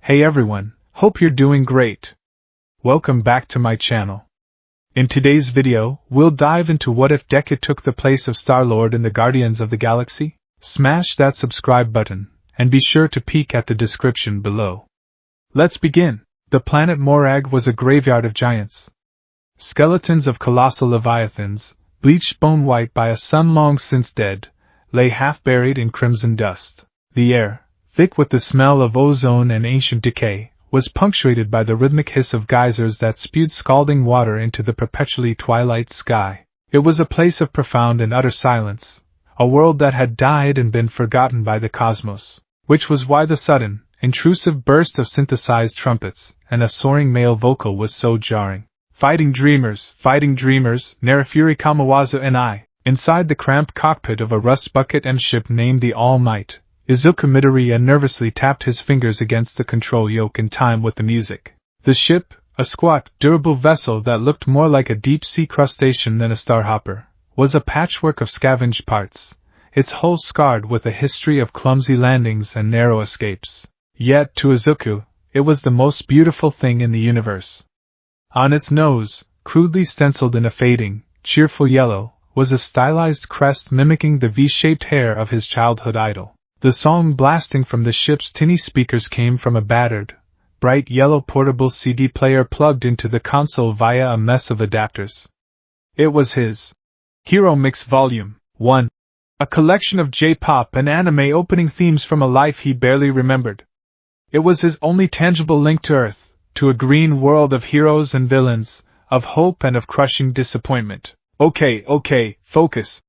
Hey everyone, hope you're doing great. Welcome back to my channel. In today's video, we'll dive into what if Deku took the place of Star-Lord in the Guardians of the Galaxy? Smash that subscribe button, and be sure to peek at the description below. Let's begin. The planet Morag was a graveyard of giants. Skeletons of colossal leviathans, bleached bone white by a sun long since dead, lay half buried in crimson dust. The air, thick with the smell of ozone and ancient decay, was punctuated by the rhythmic hiss of geysers that spewed scalding water into the perpetually twilight sky. It was a place of profound and utter silence, a world that had died and been forgotten by the cosmos, which was why the sudden, intrusive burst of synthesized trumpets and a soaring male vocal was so jarring. Fighting dreamers, Narafuri Kamawazu and I, inside the cramped cockpit of a rust bucket M ship named the All Might. Izuku Midoriya nervously tapped his fingers against the control yoke in time with the music. The ship, a squat, durable vessel that looked more like a deep-sea crustacean than a starhopper, was a patchwork of scavenged parts, its hull scarred with a history of clumsy landings and narrow escapes. Yet, to Izuku, it was the most beautiful thing in the universe. On its nose, crudely stenciled in a fading, cheerful yellow, was a stylized crest mimicking the V-shaped hair of his childhood idol. The song blasting from the ship's tinny speakers came from a battered, bright yellow portable CD player plugged into the console via a mess of adapters. It was his Hero Mix Volume 1, a collection of J-pop and anime opening themes from a life he barely remembered. It was his only tangible link to Earth, to a green world of heroes and villains, of hope and of crushing disappointment. Okay, focus,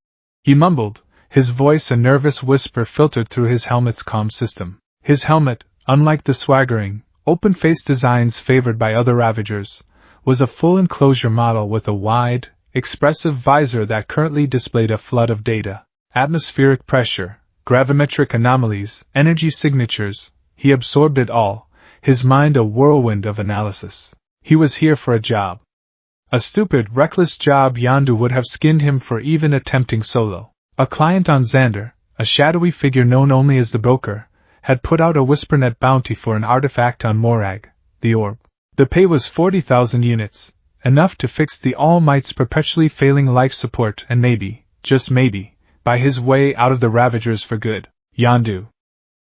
he mumbled, his voice a nervous whisper filtered through his helmet's comm system. His helmet, unlike the swaggering, open-faced designs favored by other Ravagers, was a full enclosure model with a wide, expressive visor that currently displayed a flood of data. Atmospheric pressure, gravimetric anomalies, energy signatures, he absorbed it all, his mind a whirlwind of analysis. He was here for a job. A stupid, reckless job Yondu would have skinned him for even attempting solo. A client on Xander, a shadowy figure known only as the Broker, had put out a whispernet bounty for an artifact on Morag, the orb. The pay was 40,000 units, enough to fix the All Might's perpetually failing life support and maybe, just maybe, buy his way out of the Ravagers for good. Yondu.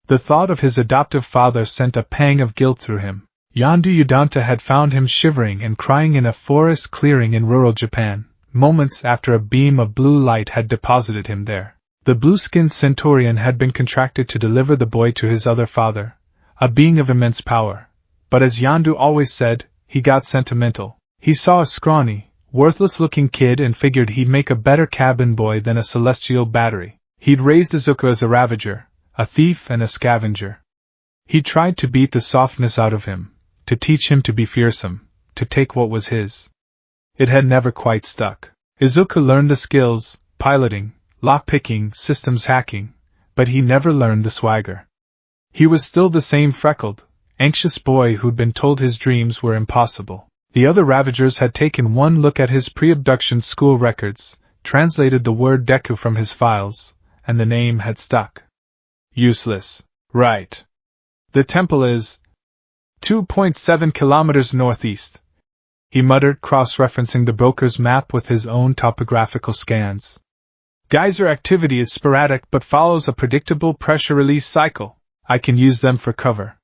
The thought of his adoptive father sent a pang of guilt through him. Yondu Udanta had found him shivering and crying in a forest clearing in rural Japan, moments after a beam of blue light had deposited him there. The blue-skinned Centaurian had been contracted to deliver the boy to his other father, a being of immense power. But as Yondu always said, he got sentimental. He saw a scrawny, worthless-looking kid and figured he'd make a better cabin boy than a celestial battery. He'd raised Izuku as a Ravager, a thief and a scavenger. He tried to beat the softness out of him, to teach him to be fearsome, to take what was his. It had never quite stuck. Izuku learned the skills, piloting, lockpicking, systems hacking, but he never learned the swagger. He was still the same freckled, anxious boy who'd been told his dreams were impossible. The other Ravagers had taken one look at his pre-abduction school records, translated the word Deku from his files, and the name had stuck. Useless. Right. The temple is 2.7 kilometers northeast. He muttered, cross-referencing the Broker's map with his own topographical scans. Geyser activity is sporadic but follows a predictable pressure release cycle. I can use them for cover.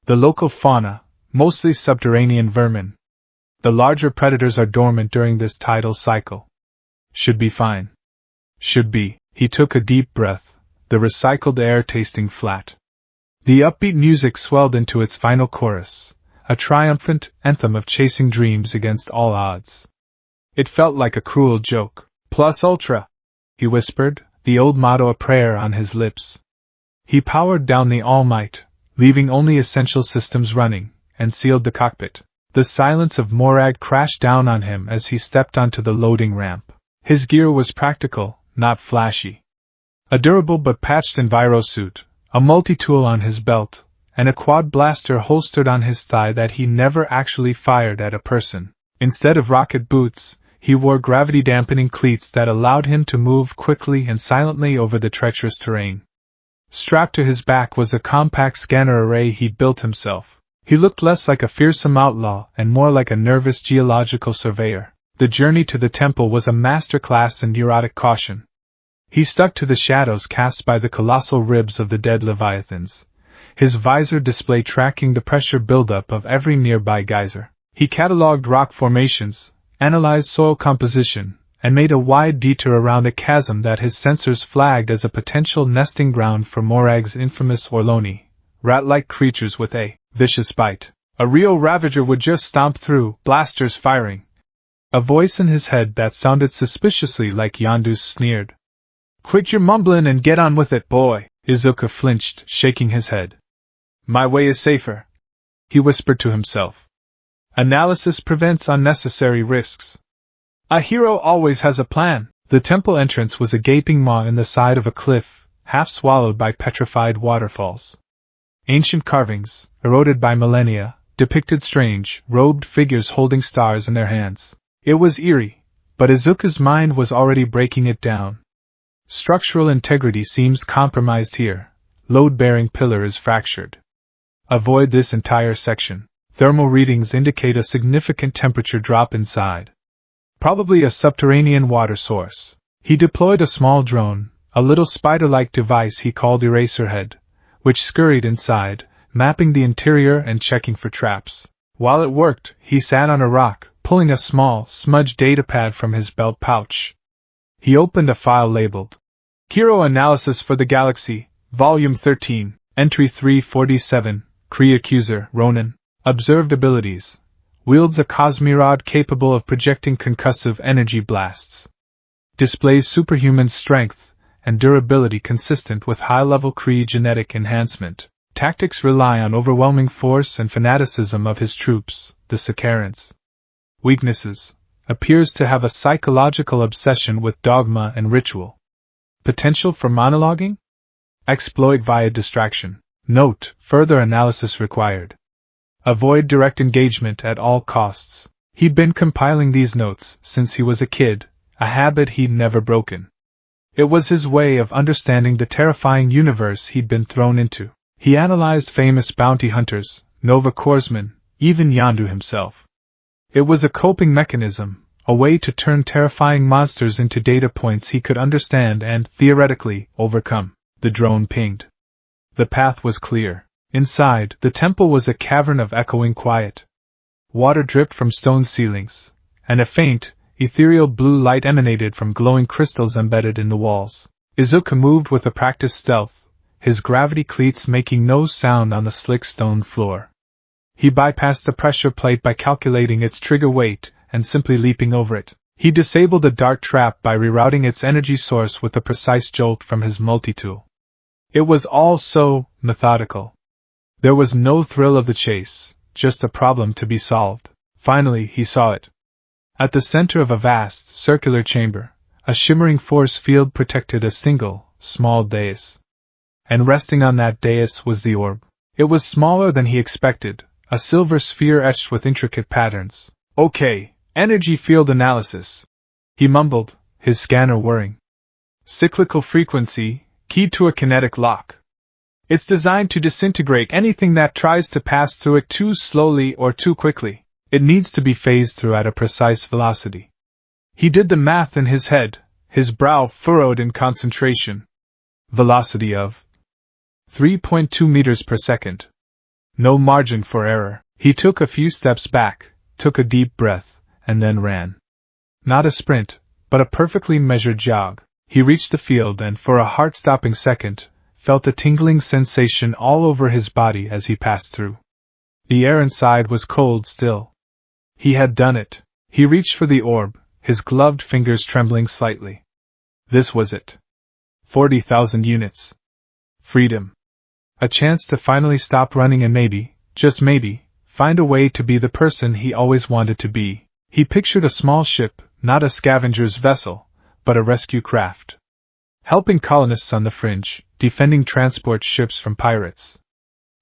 The local fauna, mostly subterranean vermin. The larger predators are dormant during this tidal cycle. Should be fine. Should be. He took a deep breath, the recycled air tasting flat. The upbeat music swelled into its final chorus, a triumphant anthem of chasing dreams against all odds. It felt like a cruel joke. Plus ultra, he whispered, the old motto a prayer on his lips. He powered down the All Might, leaving only essential systems running, and sealed the cockpit. The silence of Morag crashed down on him as he stepped onto the loading ramp. His gear was practical, not flashy. A durable but patched envirosuit, a multi-tool on his belt, and a quad blaster holstered on his thigh that he never actually fired at a person. Instead of rocket boots, he wore gravity-dampening cleats that allowed him to move quickly and silently over the treacherous terrain. Strapped to his back was a compact scanner array he'd built himself. He looked less like a fearsome outlaw and more like a nervous geological surveyor. The journey to the temple was a masterclass in neurotic caution. He stuck to the shadows cast by the colossal ribs of the dead leviathans, his visor display tracking the pressure buildup of every nearby geyser. He catalogued rock formations, analyzed soil composition, and made a wide detour around a chasm that his sensors flagged as a potential nesting ground for Morag's infamous Orloni, rat-like creatures with a vicious bite. A real ravager would just stomp through, blasters firing. A voice in his head that sounded suspiciously like Yondu's sneered. "Quit your mumbling and get on with it, boy." Izuku flinched, shaking his head. "My way is safer," he whispered to himself. "Analysis prevents unnecessary risks. A hero always has a plan." The temple entrance was a gaping maw in the side of a cliff, half swallowed by petrified waterfalls. Ancient carvings, eroded by millennia, depicted strange, robed figures holding stars in their hands. It was eerie, but Izuku's mind was already breaking it down. Structural integrity seems compromised here. Load-bearing pillar is fractured. Avoid this entire section. Thermal readings indicate a significant temperature drop inside. Probably a subterranean water source. He deployed a small drone, a little spider-like device he called Eraserhead, which scurried inside, mapping the interior and checking for traps. While it worked, he sat on a rock, pulling a small, smudged datapad from his belt pouch. He opened a file labeled Hero Analysis for the Galaxy, Volume 13, Entry 347, Kree Accuser, Ronin. Observed abilities. Wields a Cosmirod capable of projecting concussive energy blasts. Displays superhuman strength and durability consistent with high-level Kree genetic enhancement. Tactics rely on overwhelming force and fanaticism of his troops, the Sakarans. Weaknesses. Appears to have a psychological obsession with dogma and ritual. Potential for monologuing? Exploit via distraction. Note, further analysis required. Avoid direct engagement at all costs. He'd been compiling these notes since he was a kid, a habit he'd never broken. It was his way of understanding the terrifying universe he'd been thrown into. He analyzed famous bounty hunters, Nova Corpsmen, even Yondu himself. It was a coping mechanism, a way to turn terrifying monsters into data points he could understand and, theoretically, overcome. The drone pinged. The path was clear. Inside, the temple was a cavern of echoing quiet. Water dripped from stone ceilings, and a faint, ethereal blue light emanated from glowing crystals embedded in the walls. Izuku moved with a practiced stealth, his gravity cleats making no sound on the slick stone floor. He bypassed the pressure plate by calculating its trigger weight and simply leaping over it. He disabled the dart trap by rerouting its energy source with a precise jolt from his multitool. It was all so methodical. There was no thrill of the chase, just a problem to be solved. Finally, he saw it. At the center of a vast, circular chamber, a shimmering force field protected a single, small dais. And resting on that dais was the orb. It was smaller than he expected, a silver sphere etched with intricate patterns. "Okay, energy field analysis," he mumbled, his scanner whirring. "Cyclical frequency, keyed to a kinetic lock. It's designed to disintegrate anything that tries to pass through it too slowly or too quickly. It needs to be phased through at a precise velocity." He did the math in his head, his brow furrowed in concentration. Velocity of 3.2 meters per second. No margin for error. He took a few steps back, took a deep breath, and then ran. Not a sprint, but a perfectly measured jog. He reached the field and, for a heart-stopping second, felt a tingling sensation all over his body as he passed through. The air inside was cold still. He had done it. He reached for the orb, his gloved fingers trembling slightly. This was it. 40,000 units. Freedom. A chance to finally stop running and maybe, just maybe, find a way to be the person he always wanted to be. He pictured a small ship, not a scavenger's vessel, but a rescue craft. Helping colonists on the fringe, defending transport ships from pirates.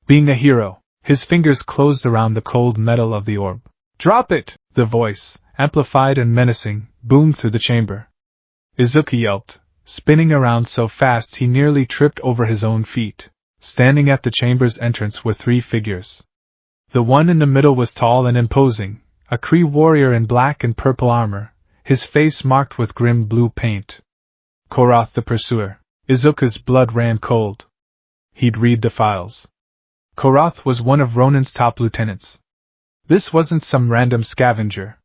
Being a hero. His fingers closed around the cold metal of the orb. "Drop it!" The voice, amplified and menacing, boomed through the chamber. Izuku yelped, spinning around so fast he nearly tripped over his own feet. Standing at the chamber's entrance were 3 figures. The one in the middle was tall and imposing, a Kree warrior in black and purple armor, his face marked with grim blue paint. Korath the Pursuer. Izuku's blood ran cold. He'd read the files. Korath was one of Ronin's top lieutenants. This wasn't some random scavenger.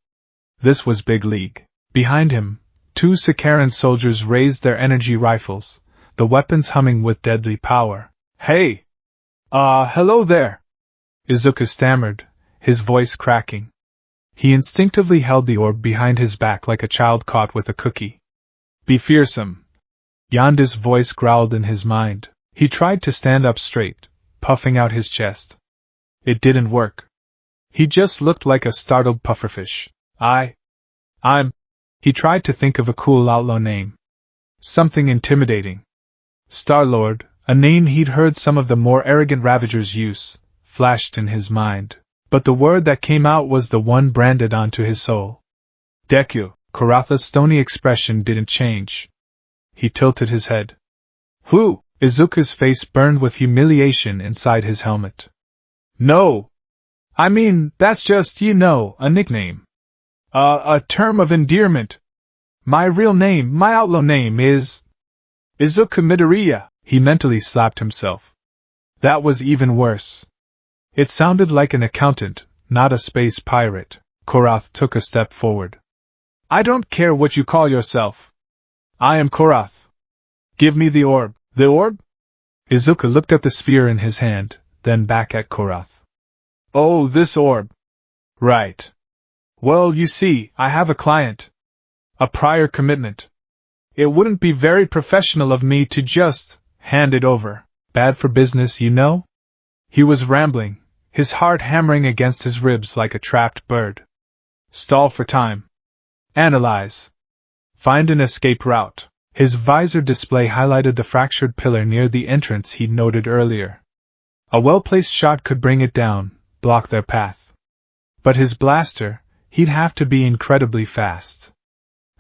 This was Big League. Behind him, 2 Sakaran soldiers raised their energy rifles, the weapons humming with deadly power. Hey! Hello there! Izuku stammered, his voice cracking. He instinctively held the orb behind his back like a child caught with a cookie. Be fearsome. Yonda's voice growled in his mind. He tried to stand up straight, puffing out his chest. It didn't work. He just looked like a startled pufferfish. He tried to think of a cool outlaw name. Something intimidating. Star-Lord, a name he'd heard some of the more arrogant Ravagers use, flashed in his mind. But the word that came out was the one branded onto his soul. Deku. Koratha's stony expression didn't change. He tilted his head. Who? Izuku's face burned with humiliation inside his helmet. No! I mean, that's just, a nickname. A term of endearment. My real name, my outlaw name is... Izuku Midoriya. He mentally slapped himself. That was even worse. It sounded like an accountant, not a space pirate. Korath took a step forward. I don't care what you call yourself. I am Korath. Give me the orb. The orb? Izuku looked at the sphere in his hand, then back at Korath. Oh, this orb. Right. Well, you see, I have a client. A prior commitment. It wouldn't be very professional of me to just hand it over. Bad for business, you know? He was rambling, his heart hammering against his ribs like a trapped bird. Stall for time. Analyze. Find an escape route. His visor display highlighted the fractured pillar near the entrance he'd noted earlier. A well-placed shot could bring it down, block their path. But his blaster, he'd have to be incredibly fast.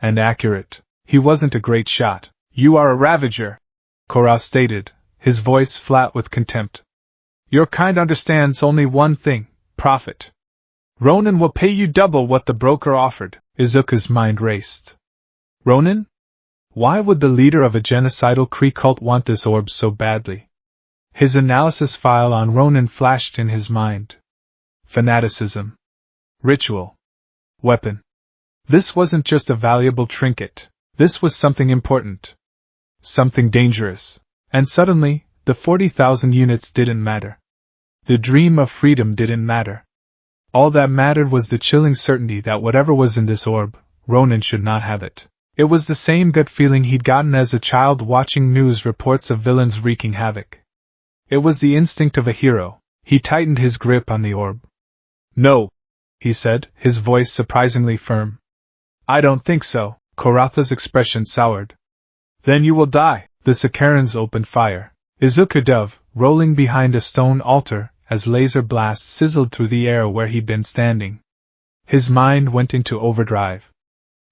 And accurate. He wasn't a great shot. You are a Ravager, Korath stated, his voice flat with contempt. Your kind understands only one thing, profit. Ronin will pay you double what the broker offered. Izuku's mind raced. Ronin? Why would the leader of a genocidal Kree cult want this orb so badly? His analysis file on Ronin flashed in his mind. Fanaticism. Ritual. Weapon. This wasn't just a valuable trinket. This was something important. Something dangerous. And suddenly, the 40,000 units didn't matter. The dream of freedom didn't matter. All that mattered was the chilling certainty that whatever was in this orb, Ronin should not have it. It was the same gut feeling he'd gotten as a child watching news reports of villains wreaking havoc. It was the instinct of a hero. He tightened his grip on the orb. No, he said, his voice surprisingly firm. I don't think so. Koratha's expression soured. Then you will die. The Sakarans opened fire. Izuku dove, rolling behind a stone altar, as laser blasts sizzled through the air where he'd been standing. His mind went into overdrive.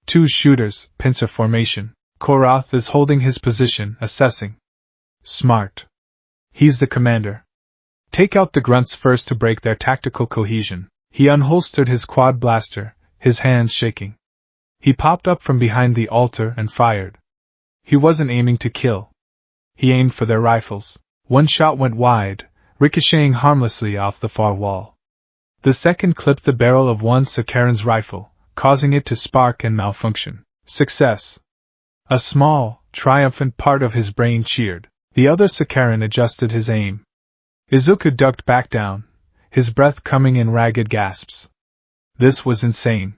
2 shooters, pincer formation. Korath is holding his position, assessing. Smart. He's the commander. Take out the grunts first to break their tactical cohesion. He unholstered his quad blaster, his hands shaking. He popped up from behind the altar and fired. He wasn't aiming to kill. He aimed for their rifles. One shot went wide, ricocheting harmlessly off the far wall. The second clipped the barrel of one Sakaran's rifle, causing it to spark and malfunction. Success. A small, triumphant part of his brain cheered. The other Sakaran adjusted his aim. Izuku ducked back down, his breath coming in ragged gasps. This was insane.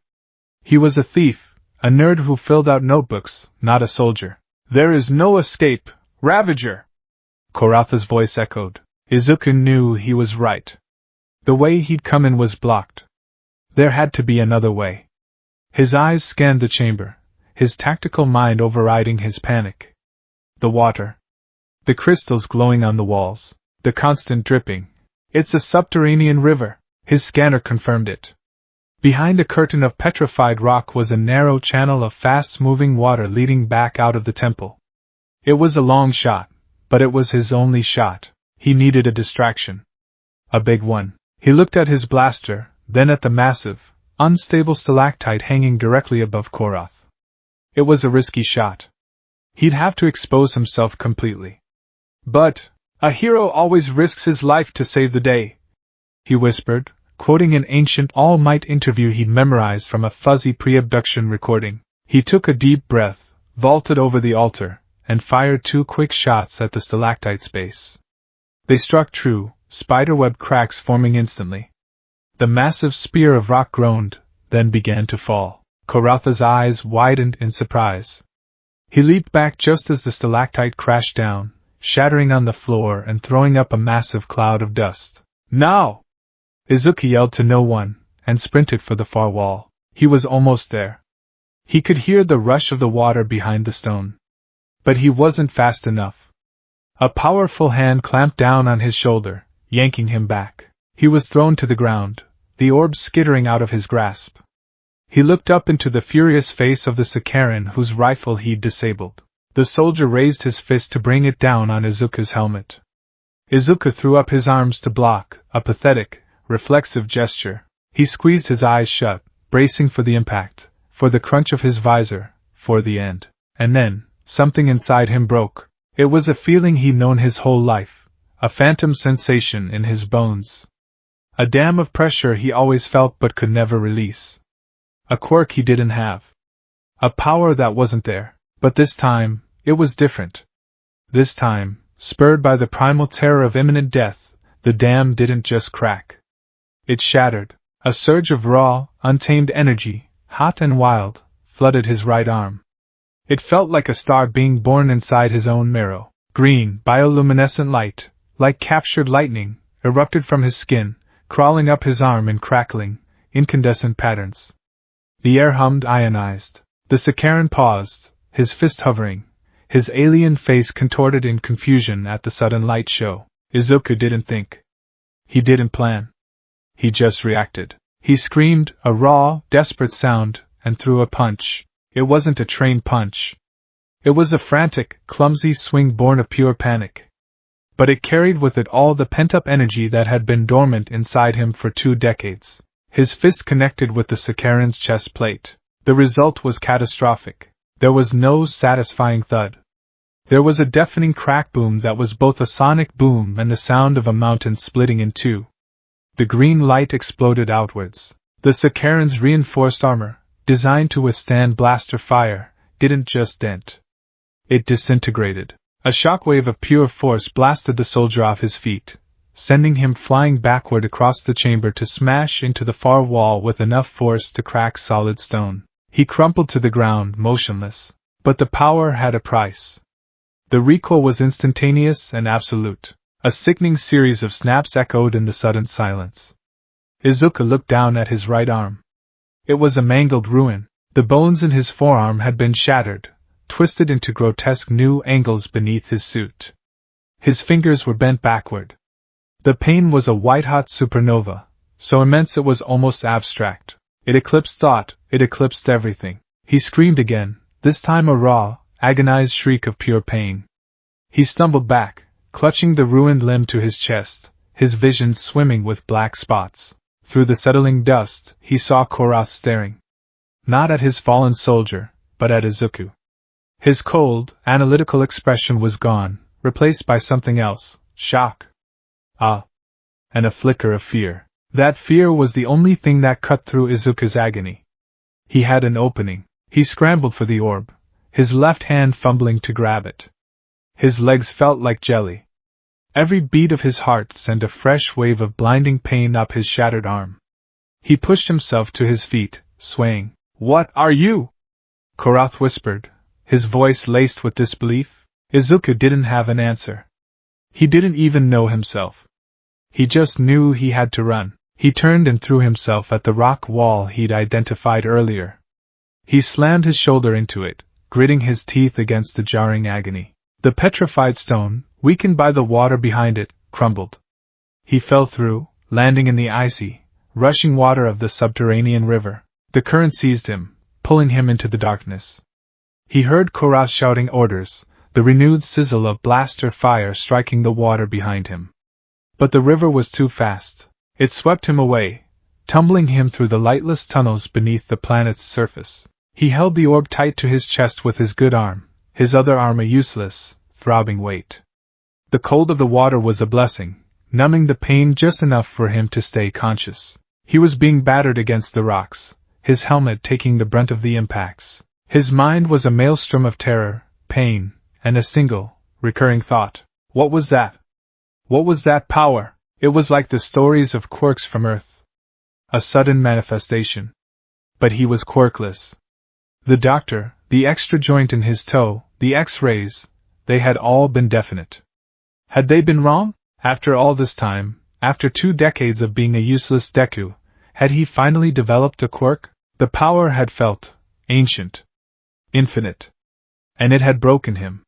He was a thief, a nerd who filled out notebooks, not a soldier. There is no escape, Ravager! Koratha's voice echoed. Izuku knew he was right. The way he'd come in was blocked. There had to be another way. His eyes scanned the chamber, his tactical mind overriding his panic. The water. The crystals glowing on the walls. The constant dripping. It's a subterranean river. His scanner confirmed it. Behind a curtain of petrified rock was a narrow channel of fast-moving water leading back out of the temple. It was a long shot, but it was his only shot. He needed a distraction. A big one. He looked at his blaster, then at the massive, unstable stalactite hanging directly above Korath. It was a risky shot. He'd have to expose himself completely. But, a hero always risks his life to save the day, he whispered, quoting an ancient All Might interview he'd memorized from a fuzzy pre-abduction recording. He took a deep breath, vaulted over the altar, and fired 2 quick shots at the stalactite's base. They struck true, spiderweb cracks forming instantly. The massive spear of rock groaned, then began to fall. Korath's eyes widened in surprise. He leaped back just as the stalactite crashed down, shattering on the floor and throwing up a massive cloud of dust. Now! Izuku yelled to no one, and sprinted for the far wall. He was almost there. He could hear the rush of the water behind the stone. But he wasn't fast enough. A powerful hand clamped down on his shoulder, yanking him back. He was thrown to the ground, the orb skittering out of his grasp. He looked up into the furious face of the Sakaran whose rifle he'd disabled. The soldier raised his fist to bring it down on Izuku's helmet. Izuku threw up his arms to block, a pathetic, reflexive gesture. He squeezed his eyes shut, bracing for the impact, for the crunch of his visor, for the end. And then, something inside him broke. It was a feeling he'd known his whole life, a phantom sensation in his bones. A dam of pressure he always felt but could never release. A quirk he didn't have. A power that wasn't there. But this time, it was different. This time, spurred by the primal terror of imminent death, the dam didn't just crack. It shattered. A surge of raw, untamed energy, hot and wild, flooded his right arm. It felt like a star being born inside his own marrow. Green, bioluminescent light, like captured lightning, erupted from his skin, crawling up his arm in crackling, incandescent patterns. The air hummed ionized. The Sakaran paused, his fist hovering, his alien face contorted in confusion at the sudden light show. Izuku didn't think. He didn't plan. He just reacted. He screamed, a raw, desperate sound, and threw a punch. It wasn't a trained punch. It was a frantic, clumsy swing born of pure panic. But it carried with it all the pent-up energy that had been dormant inside him for 2 decades. His fist connected with the Sakaran's chest plate. The result was catastrophic. There was no satisfying thud. There was a deafening crack boom that was both a sonic boom and the sound of a mountain splitting in two. The green light exploded outwards. The Sakaran's reinforced armor, designed to withstand blaster fire, didn't just dent. It disintegrated. A shockwave of pure force blasted the soldier off his feet, sending him flying backward across the chamber to smash into the far wall with enough force to crack solid stone. He crumpled to the ground, motionless. But the power had a price. The recoil was instantaneous and absolute. A sickening series of snaps echoed in the sudden silence. Izuku looked down at his right arm. It was a mangled ruin. The bones in his forearm had been shattered, twisted into grotesque new angles beneath his suit. His fingers were bent backward. The pain was a white-hot supernova, so immense it was almost abstract. It eclipsed thought, it eclipsed everything. He screamed again, this time a raw, agonized shriek of pure pain. He stumbled back, clutching the ruined limb to his chest, his vision swimming with black spots. Through the settling dust, he saw Korath staring. Not at his fallen soldier, but at Izuku. His cold, analytical expression was gone, replaced by something else, shock. And a flicker of fear. That fear was the only thing that cut through Izuku's agony. He had an opening. He scrambled for the orb, his left hand fumbling to grab it. His legs felt like jelly. Every beat of his heart sent a fresh wave of blinding pain up his shattered arm. He pushed himself to his feet, swaying. What are you? Korath whispered, his voice laced with disbelief. Izuku didn't have an answer. He didn't even know himself. He just knew he had to run. He turned and threw himself at the rock wall he'd identified earlier. He slammed his shoulder into it, gritting his teeth against the jarring agony. The petrified stone, weakened by the water behind it, crumbled. He fell through, landing in the icy, rushing water of the subterranean river. The current seized him, pulling him into the darkness. He heard Korath shouting orders, the renewed sizzle of blaster fire striking the water behind him. But the river was too fast. It swept him away, tumbling him through the lightless tunnels beneath the planet's surface. He held the orb tight to his chest with his good arm, his other arm a useless, throbbing weight. The cold of the water was a blessing, numbing the pain just enough for him to stay conscious. He was being battered against the rocks, his helmet taking the brunt of the impacts. His mind was a maelstrom of terror, pain, and a single, recurring thought. What was that? What was that power? It was like the stories of quirks from Earth. A sudden manifestation. But he was quirkless. The doctor, the extra joint in his toe, the X-rays, they had all been definite. Had they been wrong? After all this time, after 2 decades of being a useless Deku, had he finally developed a quirk? The power had felt ancient, infinite, and it had broken him.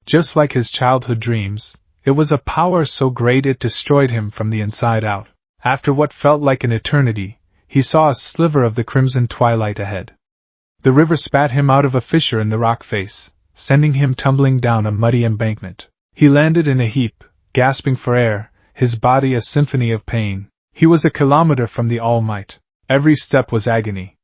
Just like his childhood dreams, it was a power so great it destroyed him from the inside out. After what felt like an eternity, he saw a sliver of the crimson twilight ahead. The river spat him out of a fissure in the rock face, sending him tumbling down a muddy embankment. He landed in a heap, gasping for air, his body a symphony of pain. He was a kilometer from the All Might. Every step was agony.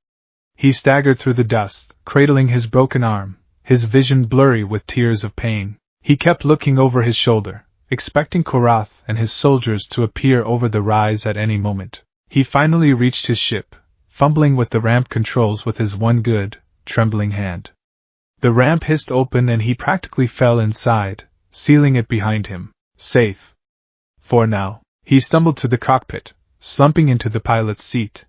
He staggered through the dust, cradling his broken arm, his vision blurry with tears of pain. He kept looking over his shoulder, expecting Korath and his soldiers to appear over the rise at any moment. He finally reached his ship, fumbling with the ramp controls with his one good, trembling hand. The ramp hissed open and he practically fell inside, sealing it behind him. Safe. For now. He stumbled to the cockpit, slumping into the pilot's seat.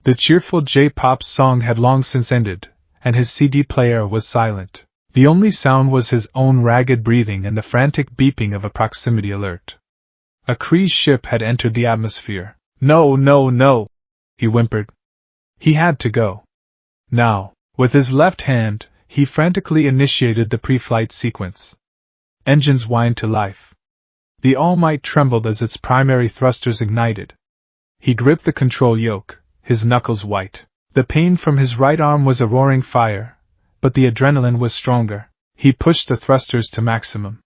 The cheerful J-pop song had long since ended, and his CD player was silent. The only sound was his own ragged breathing and the frantic beeping of a proximity alert. A Kree ship had entered the atmosphere. No, no, no, he whimpered. He had to go. Now, with his left hand, he frantically initiated the pre-flight sequence. Engines whined to life. The All Might trembled as its primary thrusters ignited. He gripped the control yoke, his knuckles white. The pain from his right arm was a roaring fire, but the adrenaline was stronger. He pushed the thrusters to maximum.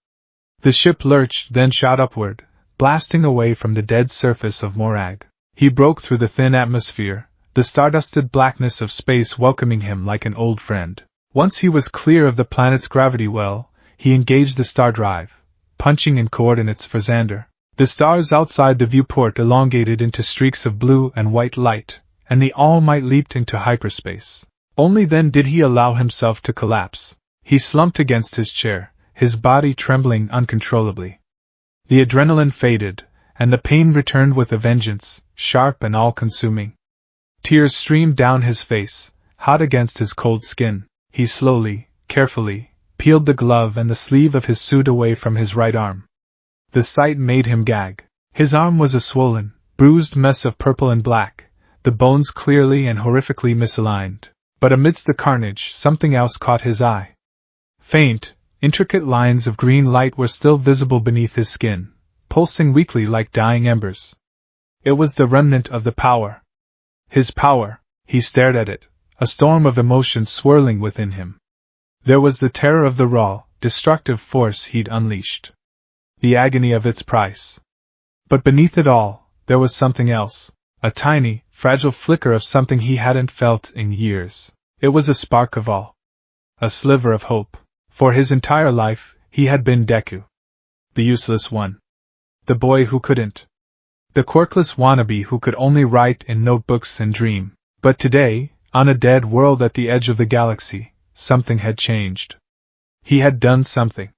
The ship lurched, then shot upward, blasting away from the dead surface of Morag. He broke through the thin atmosphere, the stardusted blackness of space welcoming him like an old friend. Once he was clear of the planet's gravity well, he engaged the star drive, punching in coordinates for Xander. The stars outside the viewport elongated into streaks of blue and white light, and the All Might leaped into hyperspace. Only then did he allow himself to collapse. He slumped against his chair, his body trembling uncontrollably. The adrenaline faded, and the pain returned with a vengeance, sharp and all-consuming. Tears streamed down his face, hot against his cold skin. He slowly, carefully, peeled the glove and the sleeve of his suit away from his right arm. The sight made him gag. His arm was a swollen, bruised mess of purple and black, the bones clearly and horrifically misaligned. But amidst the carnage, something else caught his eye. Faint, intricate lines of green light were still visible beneath his skin, pulsing weakly like dying embers. It was the remnant of the power. His power. He stared at it, a storm of emotion swirling within him. There was the terror of the raw, destructive force he'd unleashed. The agony of its price. But beneath it all, there was something else. A tiny, fragile flicker of something he hadn't felt in years. It was a spark of awe. A sliver of hope. For his entire life, he had been Deku. The useless one. The boy who couldn't. The quirkless wannabe who could only write in notebooks and dream. But today, on a dead world at the edge of the galaxy, something had changed. He had done something.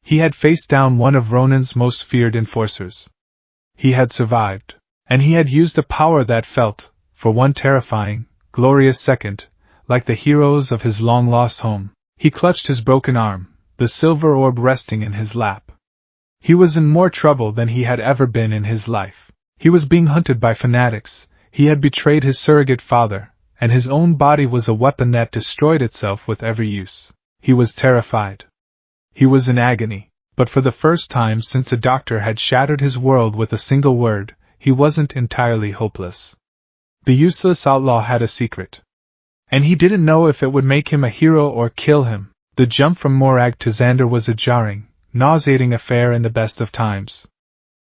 He had faced down one of Ronan's most feared enforcers. He had survived. And he had used a power that felt, for one terrifying, glorious second, like the heroes of his long-lost home. He clutched his broken arm, the silver orb resting in his lap. He was in more trouble than he had ever been in his life. He was being hunted by fanatics, he had betrayed his surrogate father, and his own body was a weapon that destroyed itself with every use. He was terrified. He was in agony, but for the first time since a doctor had shattered his world with a single word, he wasn't entirely hopeless. The useless outlaw had a secret. And he didn't know if it would make him a hero or kill him, The jump from Morag to Xander was a jarring, nauseating affair in the best of times.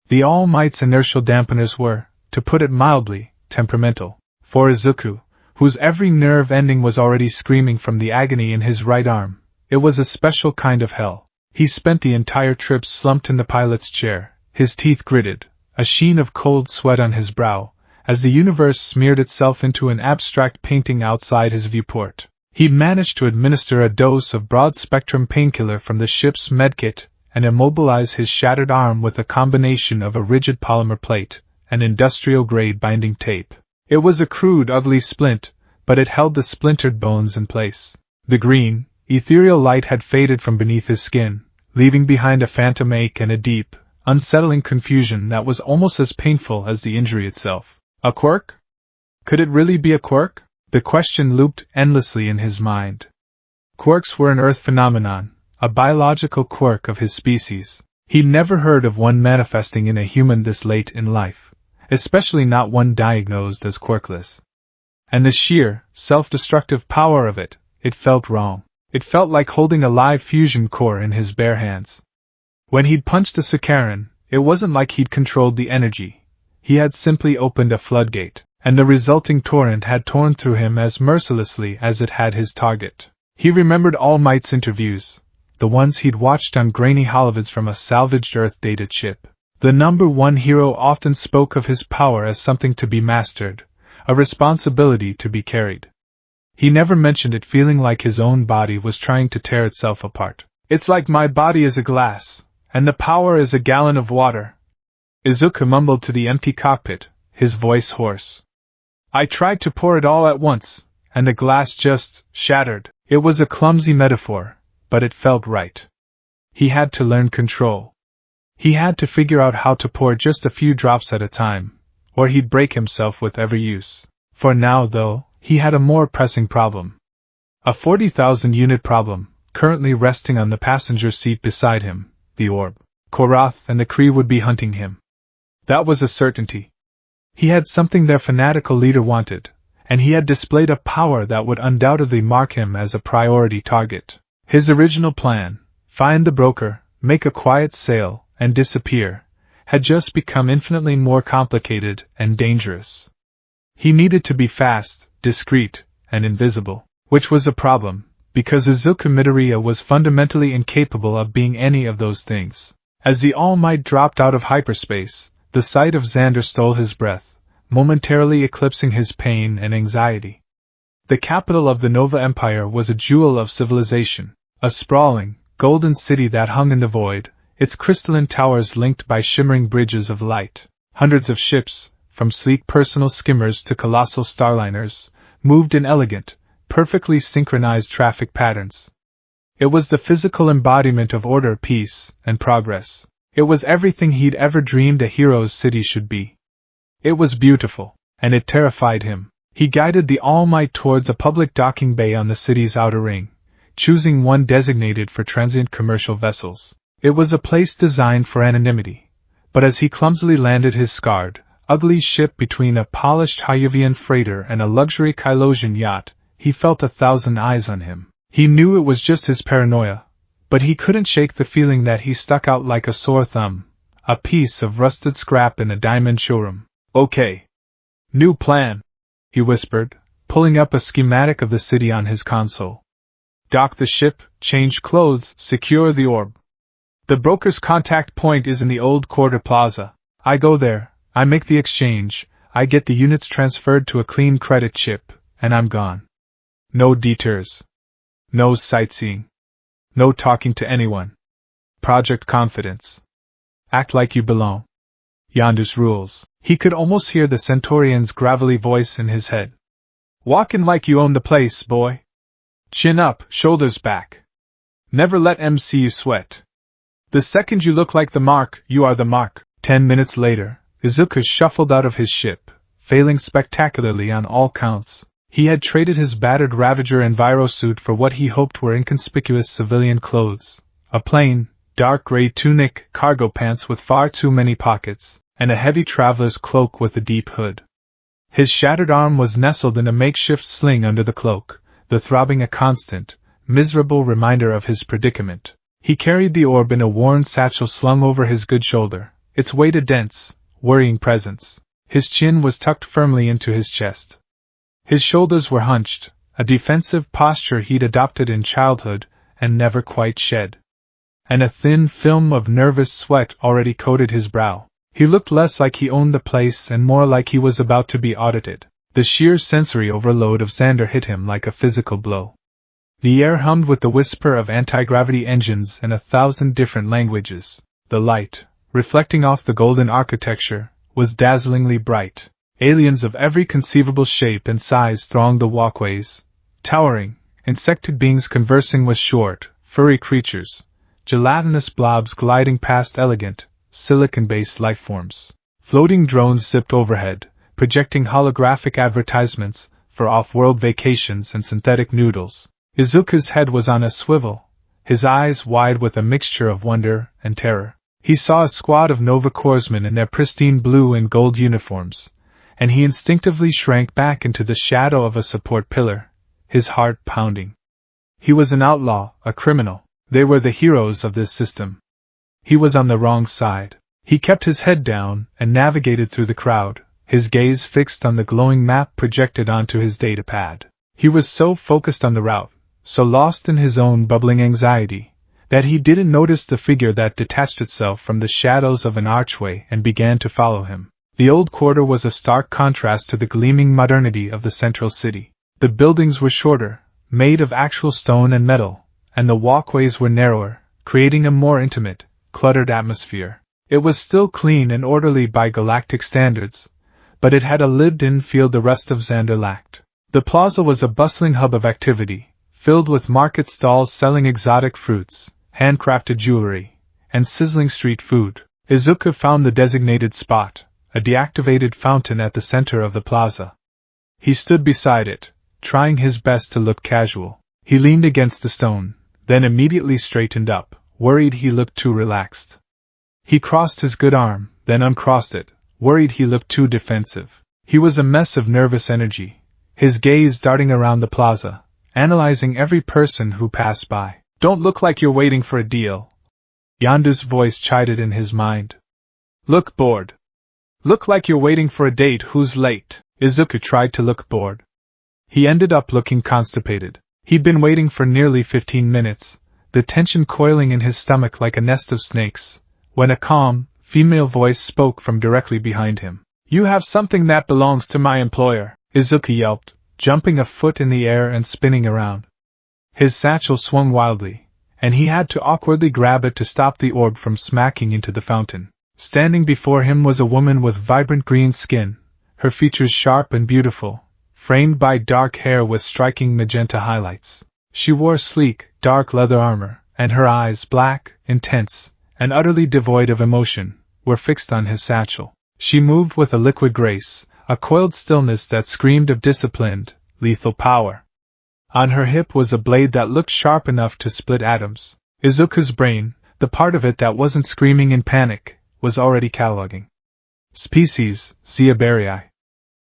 The All Might's inertial dampeners were, to put it mildly, temperamental. For Izuku, whose every nerve ending was already screaming from the agony in his right arm, it was a special kind of hell. He spent the entire trip slumped in the pilot's chair, his teeth gritted, a sheen of cold sweat on his brow, as the universe smeared itself into an abstract painting outside his viewport. He'd managed to administer a dose of broad-spectrum painkiller from the ship's medkit and immobilize his shattered arm with a combination of a rigid polymer plate and industrial-grade binding tape. It was a crude, ugly splint, but it held the splintered bones in place. The green, ethereal light had faded from beneath his skin, leaving behind a phantom ache and a deep, unsettling confusion that was almost as painful as the injury itself. A quirk? Could it really be a quirk? The question looped endlessly in his mind. Quirks were an Earth phenomenon, a biological quirk of his species. He'd never heard of one manifesting in a human this late in life, especially not one diagnosed as quirkless. And the sheer, self-destructive power of it felt wrong. It felt like holding a live fusion core in his bare hands. When he'd punched the Sakaran, it wasn't like he'd controlled the energy. He had simply opened a floodgate, and the resulting torrent had torn through him as mercilessly as it had his target. He remembered All Might's interviews, the ones he'd watched on grainy holovids from a salvaged Earth-dated ship. The number one hero often spoke of his power as something to be mastered, a responsibility to be carried. He never mentioned it feeling like his own body was trying to tear itself apart. It's like my body is a glass, and the power is a gallon of water. Izuku mumbled to the empty cockpit, his voice hoarse. I tried to pour it all at once, and the glass just shattered. It was a clumsy metaphor, but it felt right. He had to learn control. He had to figure out how to pour just a few drops at a time, or he'd break himself with every use. For now, though, he had a more pressing problem. A 40,000-unit problem, currently resting on the passenger seat beside him, the orb. Korath and the Kree would be hunting him. That was a certainty. He had something their fanatical leader wanted, and he had displayed a power that would undoubtedly mark him as a priority target. His original plan, find the broker, make a quiet sale, and disappear, had just become infinitely more complicated and dangerous. He needed to be fast, discreet, and invisible, which was a problem, because Izuku Midoriya was fundamentally incapable of being any of those things. As the All Might dropped out of hyperspace, the sight of Xander stole his breath, momentarily eclipsing his pain and anxiety. The capital of the Nova Empire was a jewel of civilization, a sprawling, golden city that hung in the void, its crystalline towers linked by shimmering bridges of light. Hundreds of ships, from sleek personal skimmers to colossal starliners, moved in elegant, perfectly synchronized traffic patterns. It was the physical embodiment of order, peace, and progress. It was everything he'd ever dreamed a hero's city should be. It was beautiful, and it terrified him. He guided the All Might towards a public docking bay on the city's outer ring, choosing one designated for transient commercial vessels. It was a place designed for anonymity, but as he clumsily landed his scarred, ugly ship between a polished Hyuvian freighter and a luxury Kylosian yacht, he felt 1,000 eyes on him. He knew it was just his paranoia, but he couldn't shake the feeling that he stuck out like a sore thumb, a piece of rusted scrap in a diamond showroom. Okay. New plan, he whispered, pulling up a schematic of the city on his console. Dock the ship, change clothes, secure the orb. The broker's contact point is in the old quarter plaza. I go there, I make the exchange, I get the units transferred to a clean credit chip, and I'm gone. No detours. No sightseeing. No talking to anyone. Project Confidence. Act like you belong. Yondu's rules. He could almost hear the Centaurian's gravelly voice in his head. Walkin' like you own the place, boy. Chin up, shoulders back. Never let MC you sweat. The second you look like the mark, you are the mark. 10 minutes later, Izuku shuffled out of his ship, failing spectacularly on all counts. He had traded his battered Ravager envirosuit for what he hoped were inconspicuous civilian clothes, a plain, dark gray tunic, cargo pants with far too many pockets, and a heavy traveler's cloak with a deep hood. His shattered arm was nestled in a makeshift sling under the cloak, the throbbing a constant, miserable reminder of his predicament. He carried the orb in a worn satchel slung over his good shoulder, its weight a dense, worrying presence. His chin was tucked firmly into his chest. His shoulders were hunched, a defensive posture he'd adopted in childhood and never quite shed. And a thin film of nervous sweat already coated his brow. He looked less like he owned the place and more like he was about to be audited. The sheer sensory overload of Xander hit him like a physical blow. The air hummed with the whisper of anti-gravity engines in 1,000 different languages. The light, reflecting off the golden architecture, was dazzlingly bright. Aliens of every conceivable shape and size thronged the walkways, towering, insected beings conversing with short, furry creatures, gelatinous blobs gliding past elegant, silicon-based lifeforms. Floating drones zipped overhead, projecting holographic advertisements for off-world vacations and synthetic noodles. Izuku's head was on a swivel, his eyes wide with a mixture of wonder and terror. He saw a squad of Nova Corpsmen in their pristine blue and gold uniforms, and he instinctively shrank back into the shadow of a support pillar, his heart pounding. He was an outlaw, a criminal. They were the heroes of this system. He was on the wrong side. He kept his head down and navigated through the crowd, his gaze fixed on the glowing map projected onto his datapad. He was so focused on the route, so lost in his own bubbling anxiety, that he didn't notice the figure that detached itself from the shadows of an archway and began to follow him. The old quarter was a stark contrast to the gleaming modernity of the central city. The buildings were shorter, made of actual stone and metal, and the walkways were narrower, creating a more intimate, cluttered atmosphere. It was still clean and orderly by galactic standards, but it had a lived-in feel the rest of Xander lacked. The plaza was a bustling hub of activity, filled with market stalls selling exotic fruits, handcrafted jewelry, and sizzling street food. Izuku found the designated spot, a deactivated fountain at the center of the plaza. He stood beside it, trying his best to look casual. He leaned against the stone, then immediately straightened up, worried he looked too relaxed. He crossed his good arm, then uncrossed it, worried he looked too defensive. He was a mess of nervous energy, his gaze darting around the plaza, analyzing every person who passed by. "Don't look like you're waiting for a deal," Yandu's voice chided in his mind. "Look bored. Look like you're waiting for a date who's late." Izuku tried to look bored. He ended up looking constipated. He'd been waiting for nearly 15 minutes, the tension coiling in his stomach like a nest of snakes, when a calm, female voice spoke from directly behind him. "You have something that belongs to my employer," Izuku yelped, jumping a foot in the air and spinning around. His satchel swung wildly, and he had to awkwardly grab it to stop the orb from smacking into the fountain. Standing before him was a woman with vibrant green skin, her features sharp and beautiful, framed by dark hair with striking magenta highlights. She wore sleek, dark leather armor, and her eyes, black, intense, and utterly devoid of emotion, were fixed on his satchel. She moved with a liquid grace, a coiled stillness that screamed of disciplined, lethal power. On her hip was a blade that looked sharp enough to split atoms. Izuku's brain, the part of it that wasn't screaming in panic, was already cataloging. Species, Zeaberii.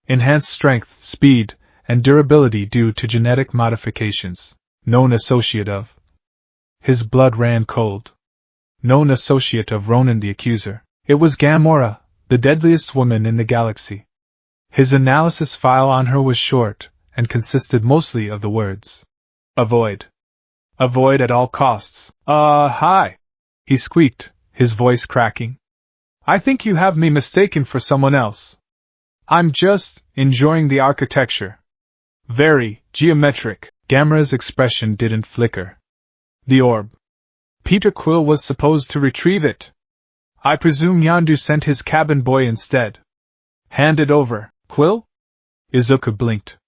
Enhanced strength, speed, and durability due to genetic modifications. Known associate of. His blood ran cold. Known associate of Ronan the Accuser. It was Gamora, the deadliest woman in the galaxy. His analysis file on her was short, and consisted mostly of the words, "Avoid. Avoid at all costs." Hi," he squeaked, his voice cracking. "I think you have me mistaken for someone else. I'm just enjoying the architecture. Very geometric." Gamora's expression didn't flicker. "The orb. Peter Quill was supposed to retrieve it. I presume Yandu sent his cabin boy instead. Hand it over." "Quill?" Izuku blinked.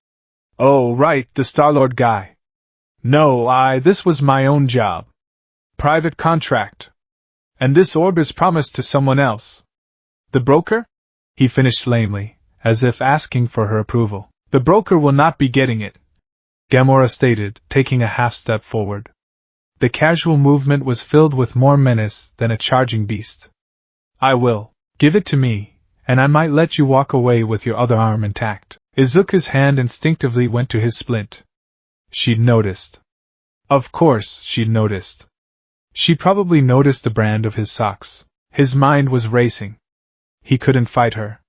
"Oh, right, the Star-Lord guy. No, this was my own job. Private contract. And this orb is promised to someone else." "The broker?" he finished lamely, as if asking for her approval. "The broker will not be getting it," Gamora stated, taking a half-step forward. The casual movement was filled with more menace than a charging beast. "I will. Give it to me, and I might let you walk away with your other arm intact." Izuku's hand instinctively went to his splint. She'd noticed. Of course, she'd noticed. She probably noticed the brand of his socks. His mind was racing. He couldn't fight her.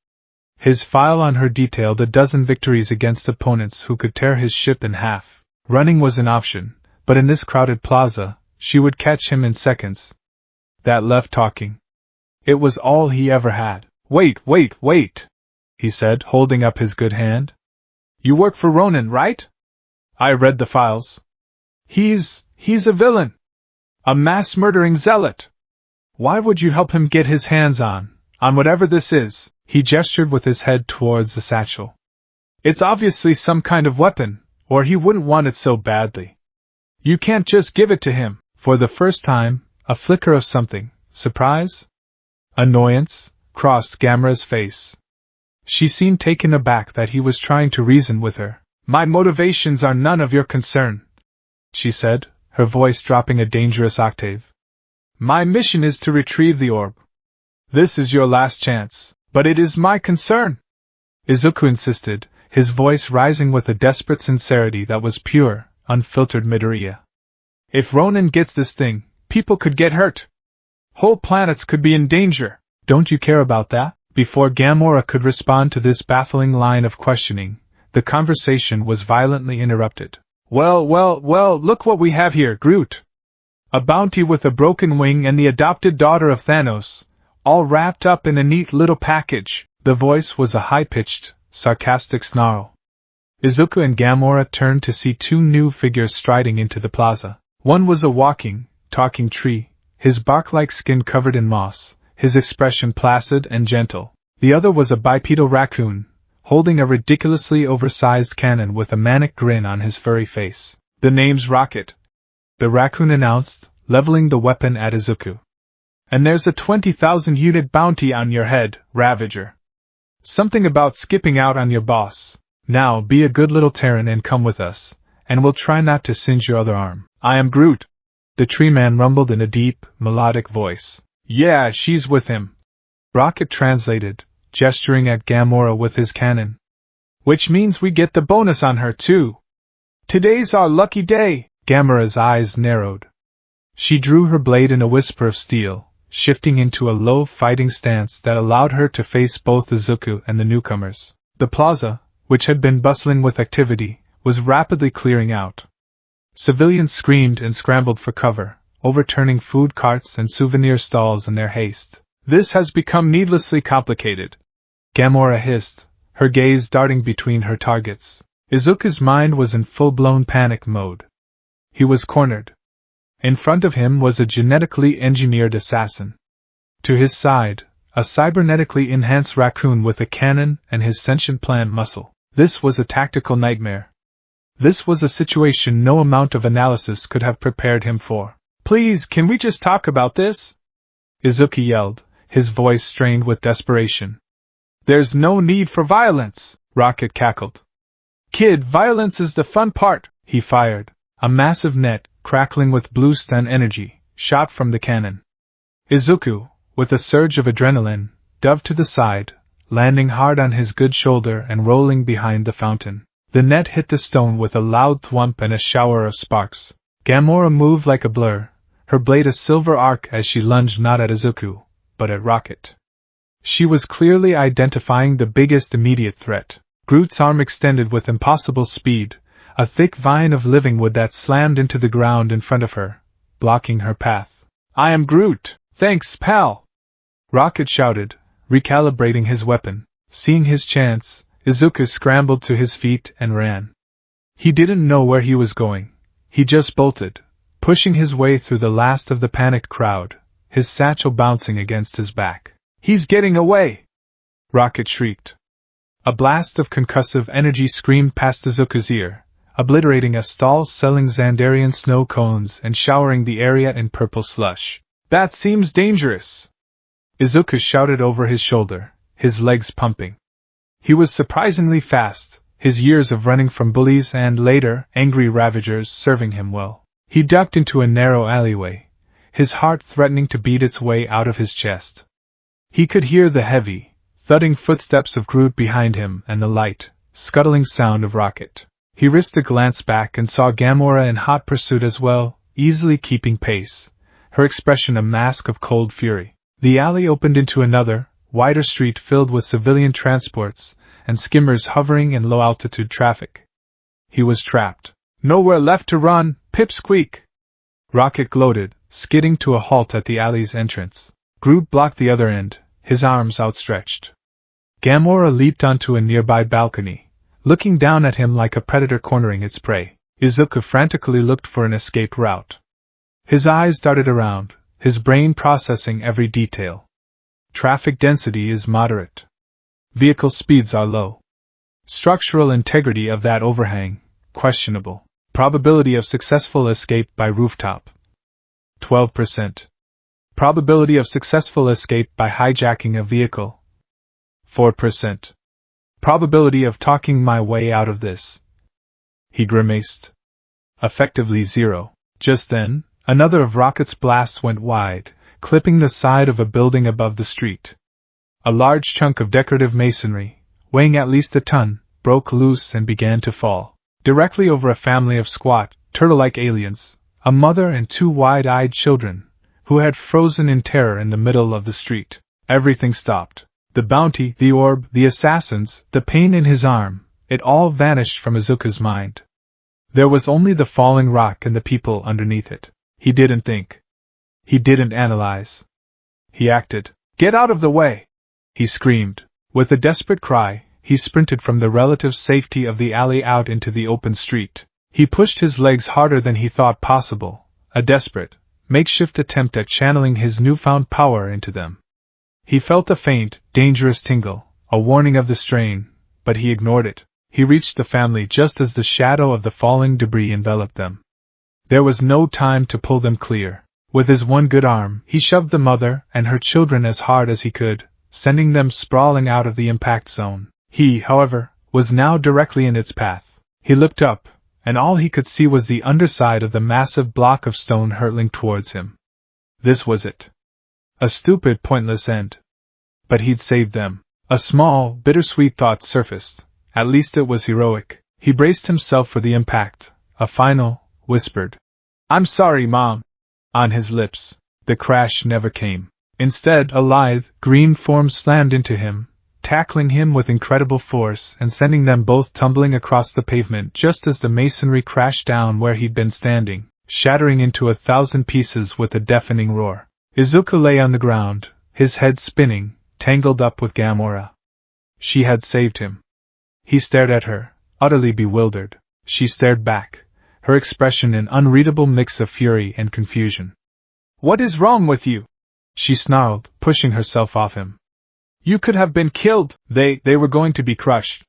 His file on her detailed a dozen victories against opponents who could tear his ship in half. Running was an option, but in this crowded plaza, she would catch him in seconds. That left talking. It was all he ever had. Wait, he said, holding up his good hand. You work for Ronan, right? I read the files. He's a villain. A mass-murdering zealot. Why would you help him get his hands on whatever this is? He gestured with his head towards the satchel. It's obviously some kind of weapon, or he wouldn't want it so badly. You can't just give it to him. For the first time, a flicker of something, surprise? Annoyance, crossed Gamera's face. She seemed taken aback that he was trying to reason with her. My motivations are none of your concern, she said, her voice dropping a dangerous octave. My mission is to retrieve the orb. This is your last chance, but it is my concern, Izuku insisted, his voice rising with a desperate sincerity that was pure, unfiltered Midoriya. If Ronan gets this thing, people could get hurt. Whole planets could be in danger. Don't you care about that? Before Gamera could respond to this baffling line of questioning, the conversation was violently interrupted. Well, look what we have here, Groot. A bounty with a broken wing and the adopted daughter of Thanos, all wrapped up in a neat little package. The voice was a high-pitched, sarcastic snarl. Izuku and Gamera turned to see two new figures striding into the plaza. One was a walking, talking tree, his bark-like skin covered in moss, his expression placid and gentle. The other was a bipedal raccoon, holding a ridiculously oversized cannon with a manic grin on his furry face. The name's Rocket, the raccoon announced, leveling the weapon at Izuku. And there's a 20,000-unit bounty on your head, Ravager. Something about skipping out on your boss. Now be a good little Terran and come with us, and we'll try not to singe your other arm. I am Groot, the tree man rumbled in a deep, melodic voice. Yeah, she's with him. Rocket translated, gesturing at Gamera with his cannon. Which means we get the bonus on her too. Today's our lucky day. Gamera's eyes narrowed. She drew her blade in a whisper of steel, shifting into a low fighting stance that allowed her to face both Izuku and the newcomers. The plaza, which had been bustling with activity, was rapidly clearing out. Civilians screamed and scrambled for cover, overturning food carts and souvenir stalls in their haste. This has become needlessly complicated, Gamera hissed, her gaze darting between her targets. Izuku's mind was in full-blown panic mode. He was cornered. In front of him was a genetically engineered assassin. To his side, a cybernetically enhanced raccoon with a cannon and his sentient plant muscle. This was a tactical nightmare. This was a situation no amount of analysis could have prepared him for. Please, can we just talk about this? Izuku yelled, his voice strained with desperation. There's no need for violence, Rocket cackled. Kid, violence is the fun part, he fired. A massive net, crackling with blue stun energy, shot from the cannon. Izuku, with a surge of adrenaline, dove to the side, landing hard on his good shoulder and rolling behind the fountain. The net hit the stone with a loud thwump and a shower of sparks. Gamera moved like a blur, her blade a silver arc as she lunged not at Izuku, but at Rocket. She was clearly identifying the biggest immediate threat. Groot's arm extended with impossible speed, a thick vine of living wood that slammed into the ground in front of her, blocking her path. I am Groot! Thanks, pal! Rocket shouted, recalibrating his weapon. Seeing his chance, Izuku scrambled to his feet and ran. He didn't know where he was going. He just bolted, pushing his way through the last of the panicked crowd, his satchel bouncing against his back. He's getting away! Rocket shrieked. A blast of concussive energy screamed past Izuku's ear, obliterating a stall selling Xandarian snow cones and showering the area in purple slush. That seems dangerous! Izuku shouted over his shoulder, his legs pumping. He was surprisingly fast, his years of running from bullies and, later, angry ravagers serving him well. He ducked into a narrow alleyway, his heart threatening to beat its way out of his chest. He could hear the heavy, thudding footsteps of Groot behind him and the light, scuttling sound of Rocket. He risked a glance back and saw Gamora in hot pursuit as well, easily keeping pace, her expression a mask of cold fury. The alley opened into another, wider street filled with civilian transports and skimmers hovering in low-altitude traffic. He was trapped. Nowhere left to run, pipsqueak! Rocket gloated, skidding to a halt at the alley's entrance. Groot blocked the other end, his arms outstretched. Gamora leaped onto a nearby balcony, looking down at him like a predator cornering its prey. Izuku frantically looked for an escape route. His eyes darted around, his brain processing every detail. Traffic density is moderate. Vehicle speeds are low. Structural integrity of that overhang, questionable. Probability of successful escape by rooftop, 12%. Probability of successful escape by hijacking a vehicle, 4%. Probability of talking my way out of this. He grimaced. Effectively 0. Just then, another of Rocket's blasts went wide, clipping the side of a building above the street. A large chunk of decorative masonry, weighing at least a ton, broke loose and began to fall, directly over a family of squat, turtle-like aliens, a mother and 2 wide-eyed children, who had frozen in terror in the middle of the street. Everything stopped. The bounty, the orb, the assassins, the pain in his arm, it all vanished from Izuku's mind. There was only the falling rock and the people underneath it. He didn't think. He didn't analyze. He acted. Get out of the way! He screamed. With a desperate cry, he sprinted from the relative safety of the alley out into the open street. He pushed his legs harder than he thought possible, a desperate, makeshift attempt at channeling his newfound power into them. He felt a faint, dangerous tingle, a warning of the strain, but he ignored it. He reached the family just as the shadow of the falling debris enveloped them. There was no time to pull them clear. With his one good arm, he shoved the mother and her children as hard as he could, sending them sprawling out of the impact zone. He, however, was now directly in its path. He looked up, and all he could see was the underside of the massive block of stone hurtling towards him. This was it. A stupid, pointless end. But he'd saved them. A small, bittersweet thought surfaced. At least it was heroic. He braced himself for the impact. A final, whispered, "I'm sorry, Mom." On his lips. The crash never came. Instead, a lithe, green form slammed into him, tackling him with incredible force and sending them both tumbling across the pavement just as the masonry crashed down where he'd been standing, shattering into 1,000 pieces with a deafening roar. Izuku lay on the ground, his head spinning, tangled up with Gamora. She had saved him. He stared at her, utterly bewildered. She stared back, her expression an unreadable mix of fury and confusion. "What is wrong with you?" she snarled, pushing herself off him. "You could have been killed." They were going to be crushed.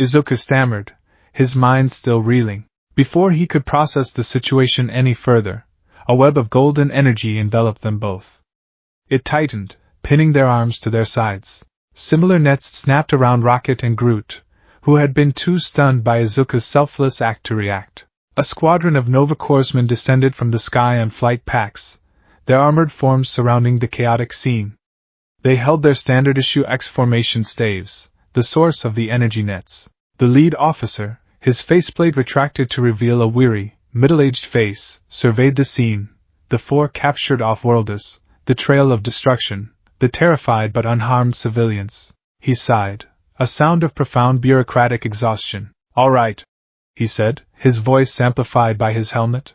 Izuku stammered, his mind still reeling. Before he could process the situation any further, a web of golden energy enveloped them both. It tightened, pinning their arms to their sides. Similar nets snapped around Rocket and Groot, who had been too stunned by Izuku's selfless act to react. A squadron of Nova Corpsmen descended from the sky on flight packs, their armored forms surrounding the chaotic scene. They held their standard-issue X-formation staves, the source of the energy nets. The lead officer, his faceplate retracted to reveal a weary, middle-aged face, surveyed the scene, the 4 captured off-worlders, the trail of destruction, the terrified but unharmed civilians. He sighed, a sound of profound bureaucratic exhaustion. "All right," he said, his voice amplified by his helmet.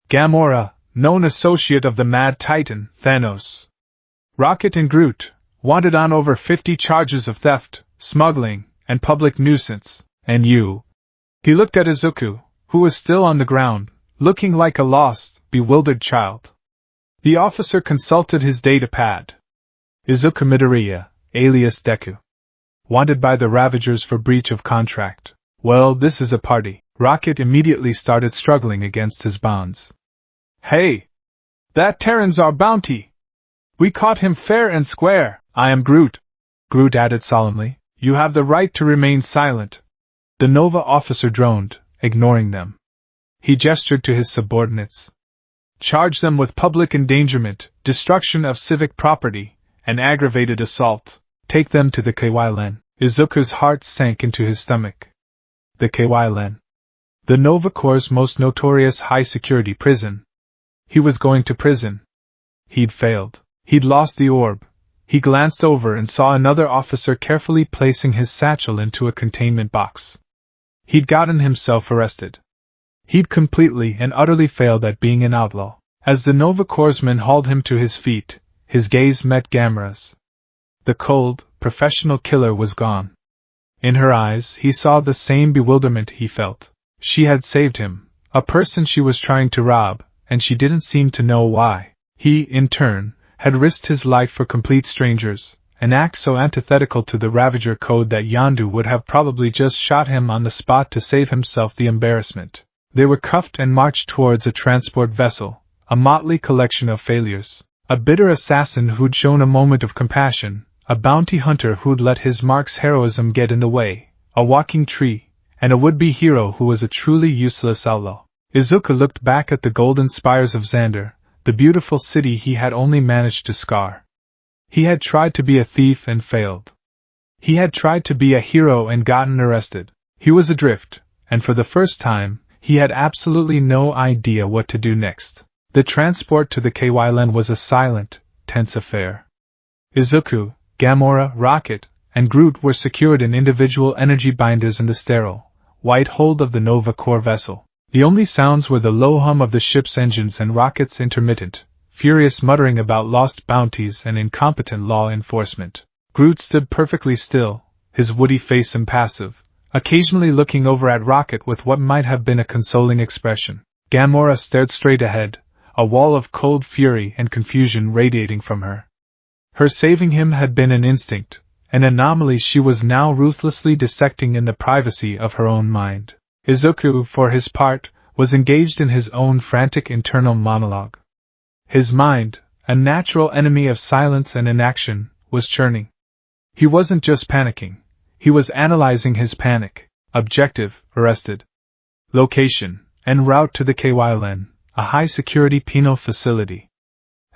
"Gamora, known associate of the Mad Titan, Thanos. Rocket and Groot, wanted on over 50 charges of theft, smuggling, and public nuisance. And you." He looked at Izuku, who was still on the ground, looking like a lost, bewildered child. The officer consulted his data pad. "Izuku Midoriya, alias Deku. Wanted by the Ravagers for breach of contract." "Well, this is a party." Rocket immediately started struggling against his bonds. "Hey! That Terran's our bounty! We caught him fair and square." "I am Groot," Groot added solemnly. "You have the right to remain silent." The Nova officer droned, ignoring them. He gestured to his subordinates. "Charge them with public endangerment, destruction of civic property, and aggravated assault. Take them to the Kailen." Izuku's heart sank into his stomach. The Kailen. The Nova Corps' most notorious high-security prison. He was going to prison. He'd failed. He'd lost the orb. He glanced over and saw another officer carefully placing his satchel into a containment box. He'd gotten himself arrested. He'd completely and utterly failed at being an outlaw. As the Nova Corpsman hauled him to his feet, his gaze met Gamera's. The cold, professional killer was gone. In her eyes he saw the same bewilderment he felt. She had saved him, a person she was trying to rob, and she didn't seem to know why. He, in turn, had risked his life for complete strangers, an act so antithetical to the Ravager code that Yondu would have probably just shot him on the spot to save himself the embarrassment. They were cuffed and marched towards a transport vessel, a motley collection of failures. A bitter assassin who'd shown a moment of compassion, a bounty hunter who'd let his mark's heroism get in the way, a walking tree, and a would-be hero who was a truly useless outlaw. Izuku looked back at the golden spires of Xander, the beautiful city he had only managed to scar. He had tried to be a thief and failed. He had tried to be a hero and gotten arrested. He was adrift, and for the first time, he had absolutely no idea what to do next. The transport to the Kylen was a silent, tense affair. Izuku, Gamora, Rocket, and Groot were secured in individual energy binders in the sterile, white hold of the Nova Corps vessel. The only sounds were the low hum of the ship's engines and Rocket's intermittent, furious muttering about lost bounties and incompetent law enforcement. Groot stood perfectly still, his woody face impassive, occasionally looking over at Rocket with what might have been a consoling expression. Gamora stared straight ahead, a wall of cold fury and confusion radiating from her. Her saving him had been an instinct, an anomaly she was now ruthlessly dissecting in the privacy of her own mind. Izuku, for his part, was engaged in his own frantic internal monologue. His mind, a natural enemy of silence and inaction, was churning. He wasn't just panicking, he was analyzing his panic. Objective, arrested. Location, en route to the Kylen, a high-security penal facility.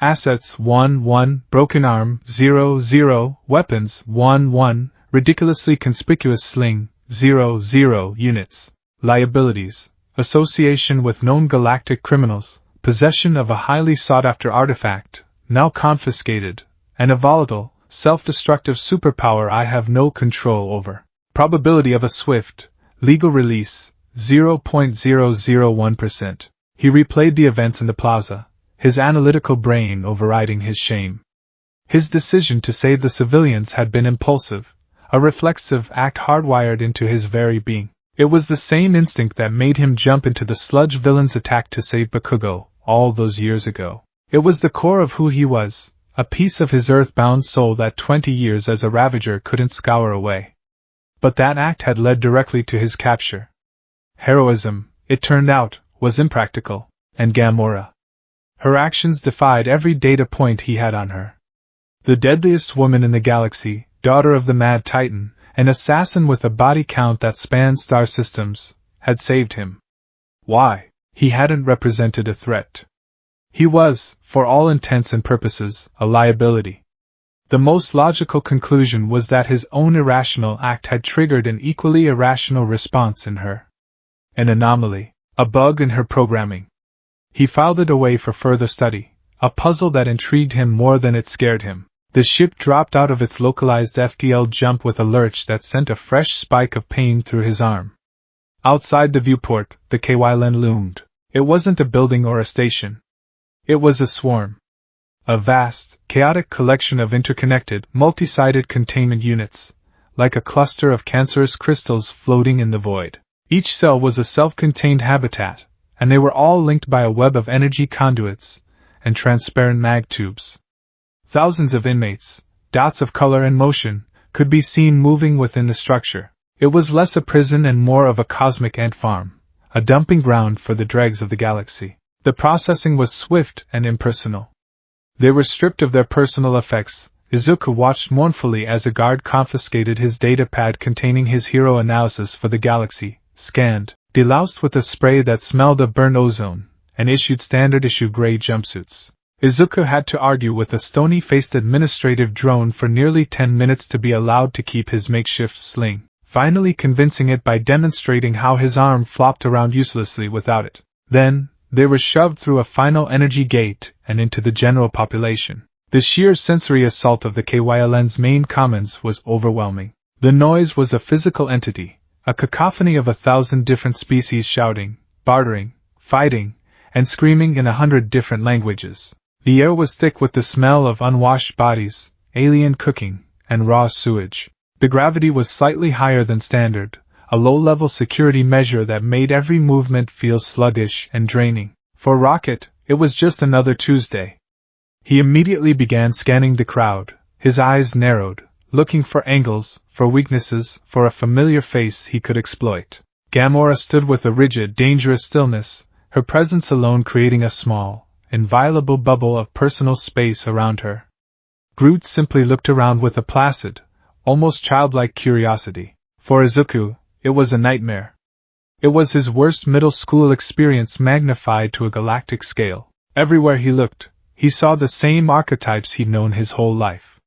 Assets 1-1, broken arm 0-0, weapons 1-1, ridiculously conspicuous sling 0-0 units. Liabilities, association with known galactic criminals, possession of a highly sought-after artifact, now confiscated, and a volatile, self-destructive superpower I have no control over. Probability of a swift, legal release, 0.001%. He replayed the events in the plaza, his analytical brain overriding his shame. His decision to save the civilians had been impulsive, a reflexive act hardwired into his very being. It was the same instinct that made him jump into the sludge villain's attack to save Bakugo, all those years ago. It was the core of who he was, a piece of his earth-bound soul that 20 years as a Ravager couldn't scour away. But that act had led directly to his capture. Heroism, it turned out, was impractical, and Gamora. Her actions defied every data point he had on her. The deadliest woman in the galaxy, daughter of the Mad Titan, an assassin with a body count that spanned star systems, had saved him. Why? He hadn't represented a threat. He was, for all intents and purposes, a liability. The most logical conclusion was that his own irrational act had triggered an equally irrational response in her. An anomaly, a bug in her programming. He filed it away for further study, a puzzle that intrigued him more than it scared him. The ship dropped out of its localized FTL jump with a lurch that sent a fresh spike of pain through his arm. Outside the viewport, the Kylen loomed. It wasn't a building or a station. It was a swarm. A vast, chaotic collection of interconnected, multi-sided containment units, like a cluster of cancerous crystals floating in the void. Each cell was a self-contained habitat, and they were all linked by a web of energy conduits and transparent mag tubes. Thousands of inmates, dots of color and motion, could be seen moving within the structure. It was less a prison and more of a cosmic ant farm, a dumping ground for the dregs of the galaxy. The processing was swift and impersonal. They were stripped of their personal effects. Izuku watched mournfully as a guard confiscated his datapad containing his hero analysis for the galaxy, scanned, deloused with a spray that smelled of burnt ozone, and issued standard-issue gray jumpsuits. Izuku had to argue with a stony-faced administrative drone for nearly 10 minutes to be allowed to keep his makeshift sling. finally convincing it by demonstrating how his arm flopped around uselessly without it. Then, they were shoved through a final energy gate and into the general population. The sheer sensory assault of the KYLN's main commons was overwhelming. The noise was a physical entity, a cacophony of 1,000 different species shouting, bartering, fighting, and screaming in 100 different languages. The air was thick with the smell of unwashed bodies, alien cooking, and raw sewage. The gravity was slightly higher than standard, a low-level security measure that made every movement feel sluggish and draining. For Rocket, it was just another Tuesday. He immediately began scanning the crowd, his eyes narrowed, looking for angles, for weaknesses, for a familiar face he could exploit. Gamora stood with a rigid, dangerous stillness, her presence alone creating a small, inviolable bubble of personal space around her. Groot simply looked around with a placid, almost childlike curiosity. For Izuku, it was a nightmare. It was his worst middle school experience magnified to a galactic scale. Everywhere he looked, he saw the same archetypes he'd known his whole life.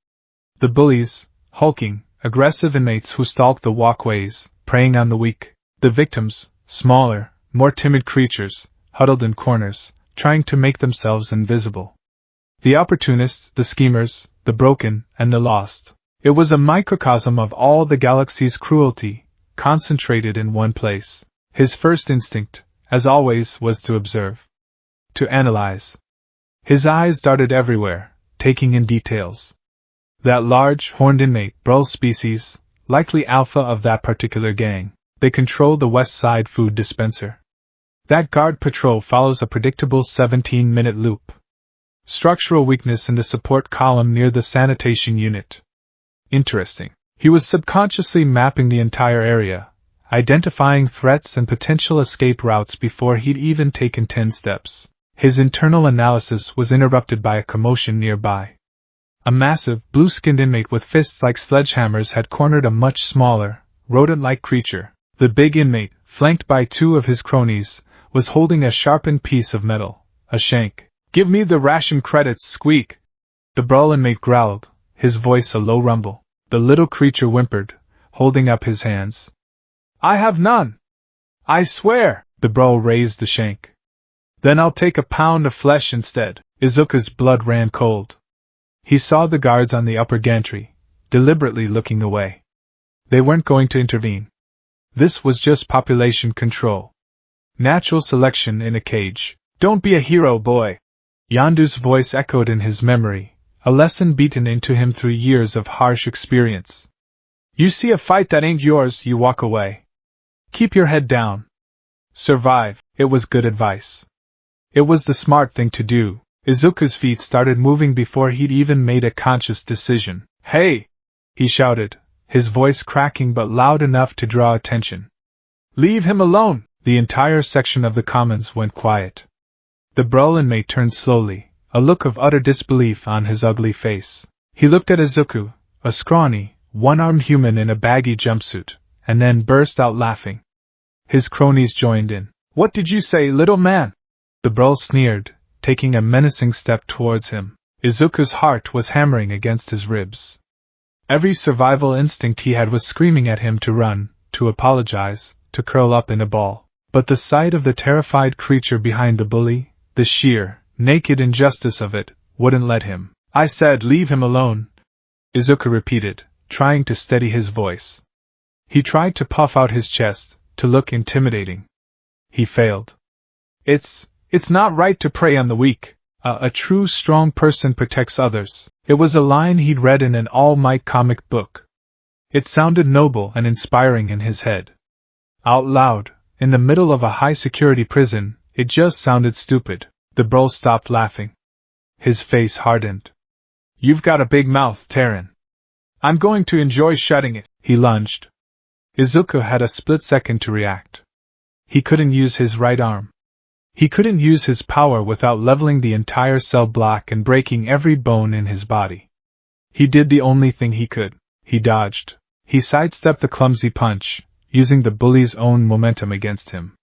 The bullies, hulking, aggressive inmates who stalked the walkways, preying on the weak. The victims, smaller, more timid creatures, huddled in corners, trying to make themselves invisible. The opportunists, the schemers, the broken, and the lost. It was a microcosm of all the galaxy's cruelty, concentrated in one place. His first instinct, as always, was to observe. To analyze. His eyes darted everywhere, taking in details. That large, horned inmate, Brull species, likely alpha of that particular gang. They control the West Side food dispenser. That guard patrol follows a predictable 17-minute loop. Structural weakness in the support column near the sanitation unit. Interesting. He was subconsciously mapping the entire area, identifying threats and potential escape routes before he'd even taken 10 steps. His internal analysis was interrupted by a commotion nearby. A massive, blue-skinned inmate with fists like sledgehammers had cornered a much smaller, rodent-like creature. The big inmate, flanked by 2 of his cronies, was holding a sharpened piece of metal, a shank. "Give me the ration credits, squeak!" The Brull inmate growled, his voice a low rumble. The little creature whimpered, holding up his hands. "I have none! I swear!" The Brull raised the shank. "Then I'll take a pound of flesh instead." Izuku's blood ran cold. He saw the guards on the upper gantry, deliberately looking away. They weren't going to intervene. This was just population control. Natural selection in a cage. "Don't be a hero, boy!" Yondu's voice echoed in his memory, a lesson beaten into him through years of harsh experience. "You see a fight that ain't yours, you walk away. Keep your head down. Survive." It was good advice. It was the smart thing to do. Izuku's feet started moving before he'd even made a conscious decision. "Hey!" he shouted, his voice cracking but loud enough to draw attention. "Leave him alone!" The entire section of the commons went quiet. The Brull inmate turned slowly, a look of utter disbelief on his ugly face. He looked at Izuku, a scrawny, one-armed human in a baggy jumpsuit, and then burst out laughing. His cronies joined in. "What did you say, little man?" The Brull sneered, taking a menacing step towards him. Izuku's heart was hammering against his ribs. Every survival instinct he had was screaming at him to run, to apologize, to curl up in a ball. But the sight of the terrified creature behind the bully, the sheer, naked injustice of it, wouldn't let him. "I said leave him alone," Izuku repeated, trying to steady his voice. He tried to puff out his chest, to look intimidating. He failed. It's not right to prey on the weak. A true strong person protects others." It was a line he'd read in an All Might comic book. It sounded noble and inspiring in his head. Out loud, in the middle of a high-security prison, it just sounded stupid. The Brull stopped laughing. His face hardened. "You've got a big mouth, Terran. I'm going to enjoy shutting it." He lunged. Izuku had a split second to react. He couldn't use his right arm. He couldn't use his power without leveling the entire cell block and breaking every bone in his body. He did the only thing he could. He dodged. He sidestepped the clumsy punch, using the bully's own momentum against him.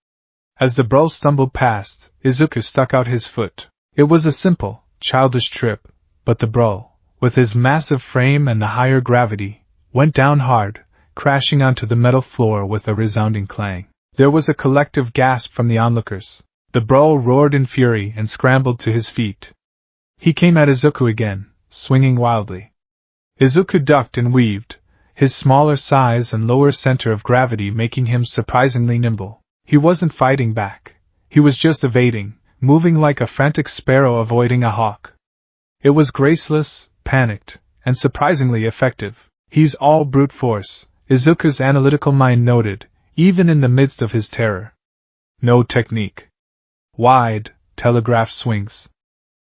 As the Brull stumbled past, Izuku stuck out his foot. It was a simple, childish trip, but the Brull, with his massive frame and the higher gravity, went down hard, crashing onto the metal floor with a resounding clang. There was a collective gasp from the onlookers. The brawl roared in fury and scrambled to his feet. He came at Izuku again, swinging wildly. Izuku ducked and weaved, his smaller size and lower center of gravity making him surprisingly nimble. He wasn't fighting back. He was just evading, moving like a frantic sparrow avoiding a hawk. It was graceless, panicked, and surprisingly effective. He's all brute force, Izuku's analytical mind noted, even in the midst of his terror. No technique. Wide, telegraph swings.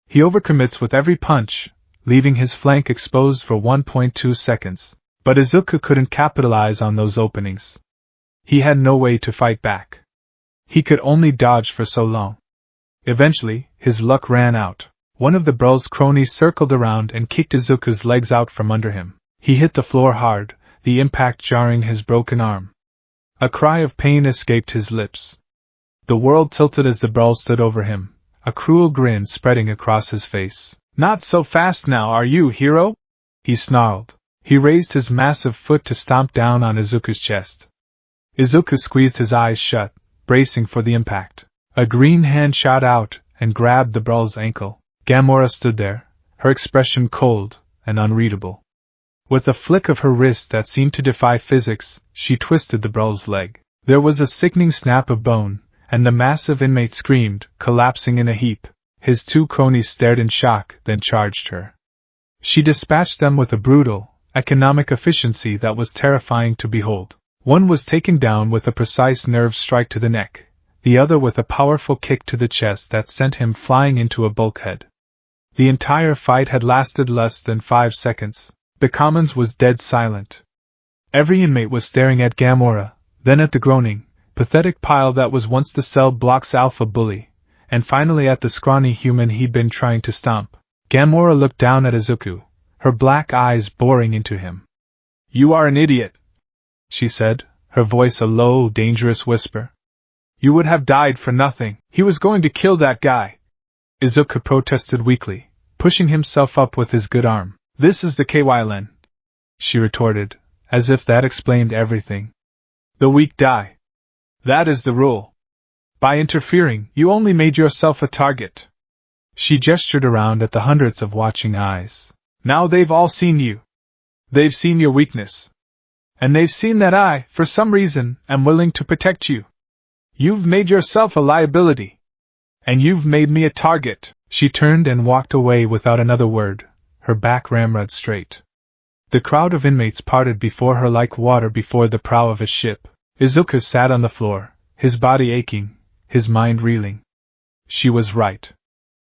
He overcommits with every punch, leaving his flank exposed for 1.2 seconds. But Izuku couldn't capitalize on those openings. He had no way to fight back. He could only dodge for so long. Eventually, his luck ran out. One of the Brul's cronies circled around and kicked Izuku's legs out from under him. He hit the floor hard, the impact jarring his broken arm. A cry of pain escaped his lips. The world tilted as the Brul stood over him, a cruel grin spreading across his face. "Not so fast now, are you, hero?" he snarled. He raised his massive foot to stomp down on Izuku's chest. Izuku squeezed his eyes shut, bracing for the impact. A green hand shot out and grabbed the Brul's ankle. Gamora stood there, her expression cold and unreadable. With a flick of her wrist that seemed to defy physics, she twisted the Brul's leg. There was a sickening snap of bone, and the massive inmate screamed, collapsing in a heap. His two cronies stared in shock, then charged her. She dispatched them with a brutal, economic efficiency that was terrifying to behold. One was taken down with a precise nerve strike to the neck, the other with a powerful kick to the chest that sent him flying into a bulkhead. The entire fight had lasted less than 5 seconds. The Commons was dead silent. Every inmate was staring at Gamora, then at the groaning, pathetic pile that was once the cell block's alpha bully, and finally at the scrawny human he'd been trying to stomp. Gamora looked down at Izuku, her black eyes boring into him. "You are an idiot," she said, her voice a low, dangerous whisper. "You would have died for nothing. He was going to kill that guy." Izuku protested weakly, pushing himself up with his good arm. "This is the KYLN," she retorted, as if that explained everything. "The weak die. That is the rule. By interfering, you only made yourself a target." She gestured around at the hundreds of watching eyes. "Now they've all seen you. They've seen your weakness. And they've seen that I, for some reason, am willing to protect you. You've made yourself a liability. And you've made me a target." She turned and walked away without another word, her back ramrod straight. The crowd of inmates parted before her like water before the prow of a ship. Izuku sat on the floor, his body aching, his mind reeling. She was right.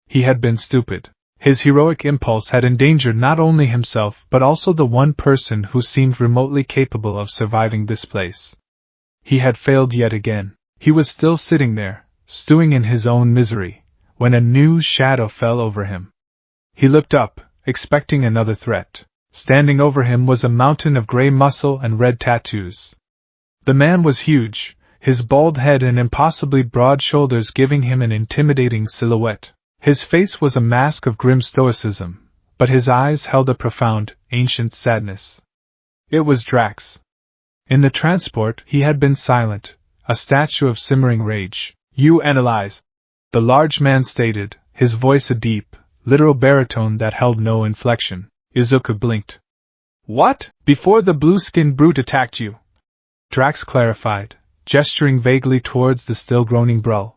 He had been stupid. His heroic impulse had endangered not only himself but also the one person who seemed remotely capable of surviving this place. He had failed yet again. He was still sitting there, stewing in his own misery, when a new shadow fell over him. He looked up, expecting another threat. Standing over him was a mountain of gray muscle and red tattoos. The man was huge, his bald head and impossibly broad shoulders giving him an intimidating silhouette. His face was a mask of grim stoicism, but his eyes held a profound, ancient sadness. It was Drax. In the transport, he had been silent, a statue of simmering rage. "You analyze," the large man stated, his voice a deep, literal baritone that held no inflection. Izuku blinked. "What? Before the blue-skinned brute attacked you?" Drax clarified, gesturing vaguely towards the still groaning Brul.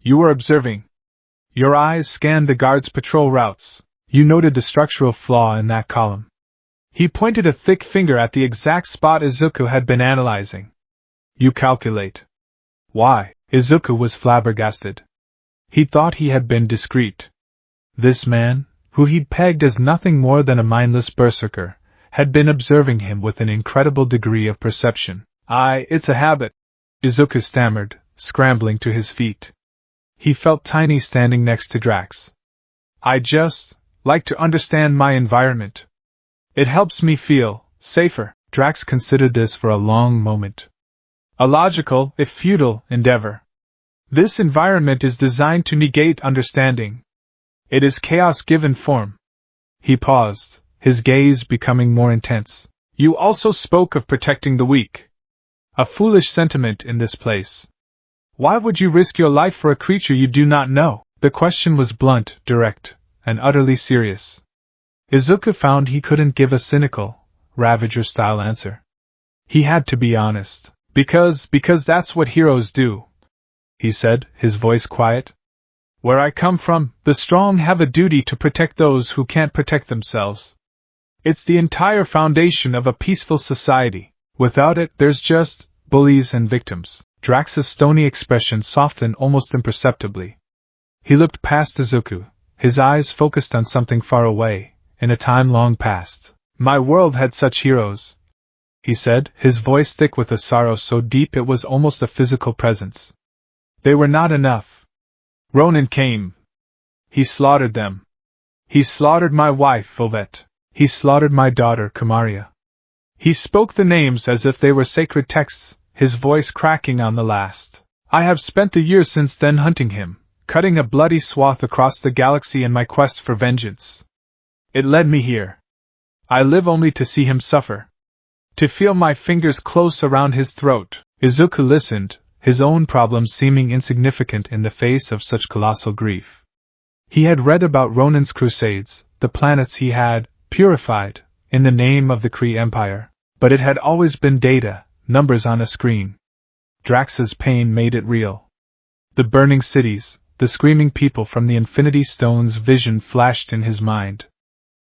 "You were observing. Your eyes scanned the guard's patrol routes. You noted the structural flaw in that column." He pointed a thick finger at the exact spot Izuku had been analyzing. "You calculate." "Why?" Izuku was flabbergasted. He thought he had been discreet. This man, who he'd pegged as nothing more than a mindless berserker, had been observing him with an incredible degree of perception. It's a habit," Izuku stammered, scrambling to his feet. He felt tiny standing next to Drax. "I just like to understand my environment. It helps me feel safer." Drax considered this for a long moment. "A logical, if futile, endeavor. This environment is designed to negate understanding. It is chaos given form." He paused, his gaze becoming more intense. You also spoke of protecting the weak. A foolish sentiment in this place. Why would you risk your life for a creature you do not know? The question was blunt, direct, and utterly serious. Izuku found he couldn't give a cynical, Ravager-style answer. He had to be honest. Because that's what heroes do, he said, his voice quiet. Where I come from, the strong have a duty to protect those who can't protect themselves. It's the entire foundation of a peaceful society. Without it, there's just bullies and victims. Drax's stony expression softened almost imperceptibly. He looked past Izuku, his eyes focused on something far away, in a time long past. My world had such heroes, he said, his voice thick with a sorrow so deep it was almost a physical presence. They were not enough. Ronin came. He slaughtered them. He slaughtered my wife, Ovette. He slaughtered my daughter, Kamaria. He spoke the names as if they were sacred texts, his voice cracking on the last. I have spent the years since then hunting him, cutting a bloody swath across the galaxy in my quest for vengeance. It led me here. I live only to see him suffer. To feel my fingers close around his throat. Izuku listened, his own problems seeming insignificant in the face of such colossal grief. He had read about Ronin's crusades, the planets he had purified in the name of the Kree Empire, but it had always been data, numbers on a screen. Drax's pain made it real. The burning cities, the screaming people from the Infinity Stone's vision flashed in his mind.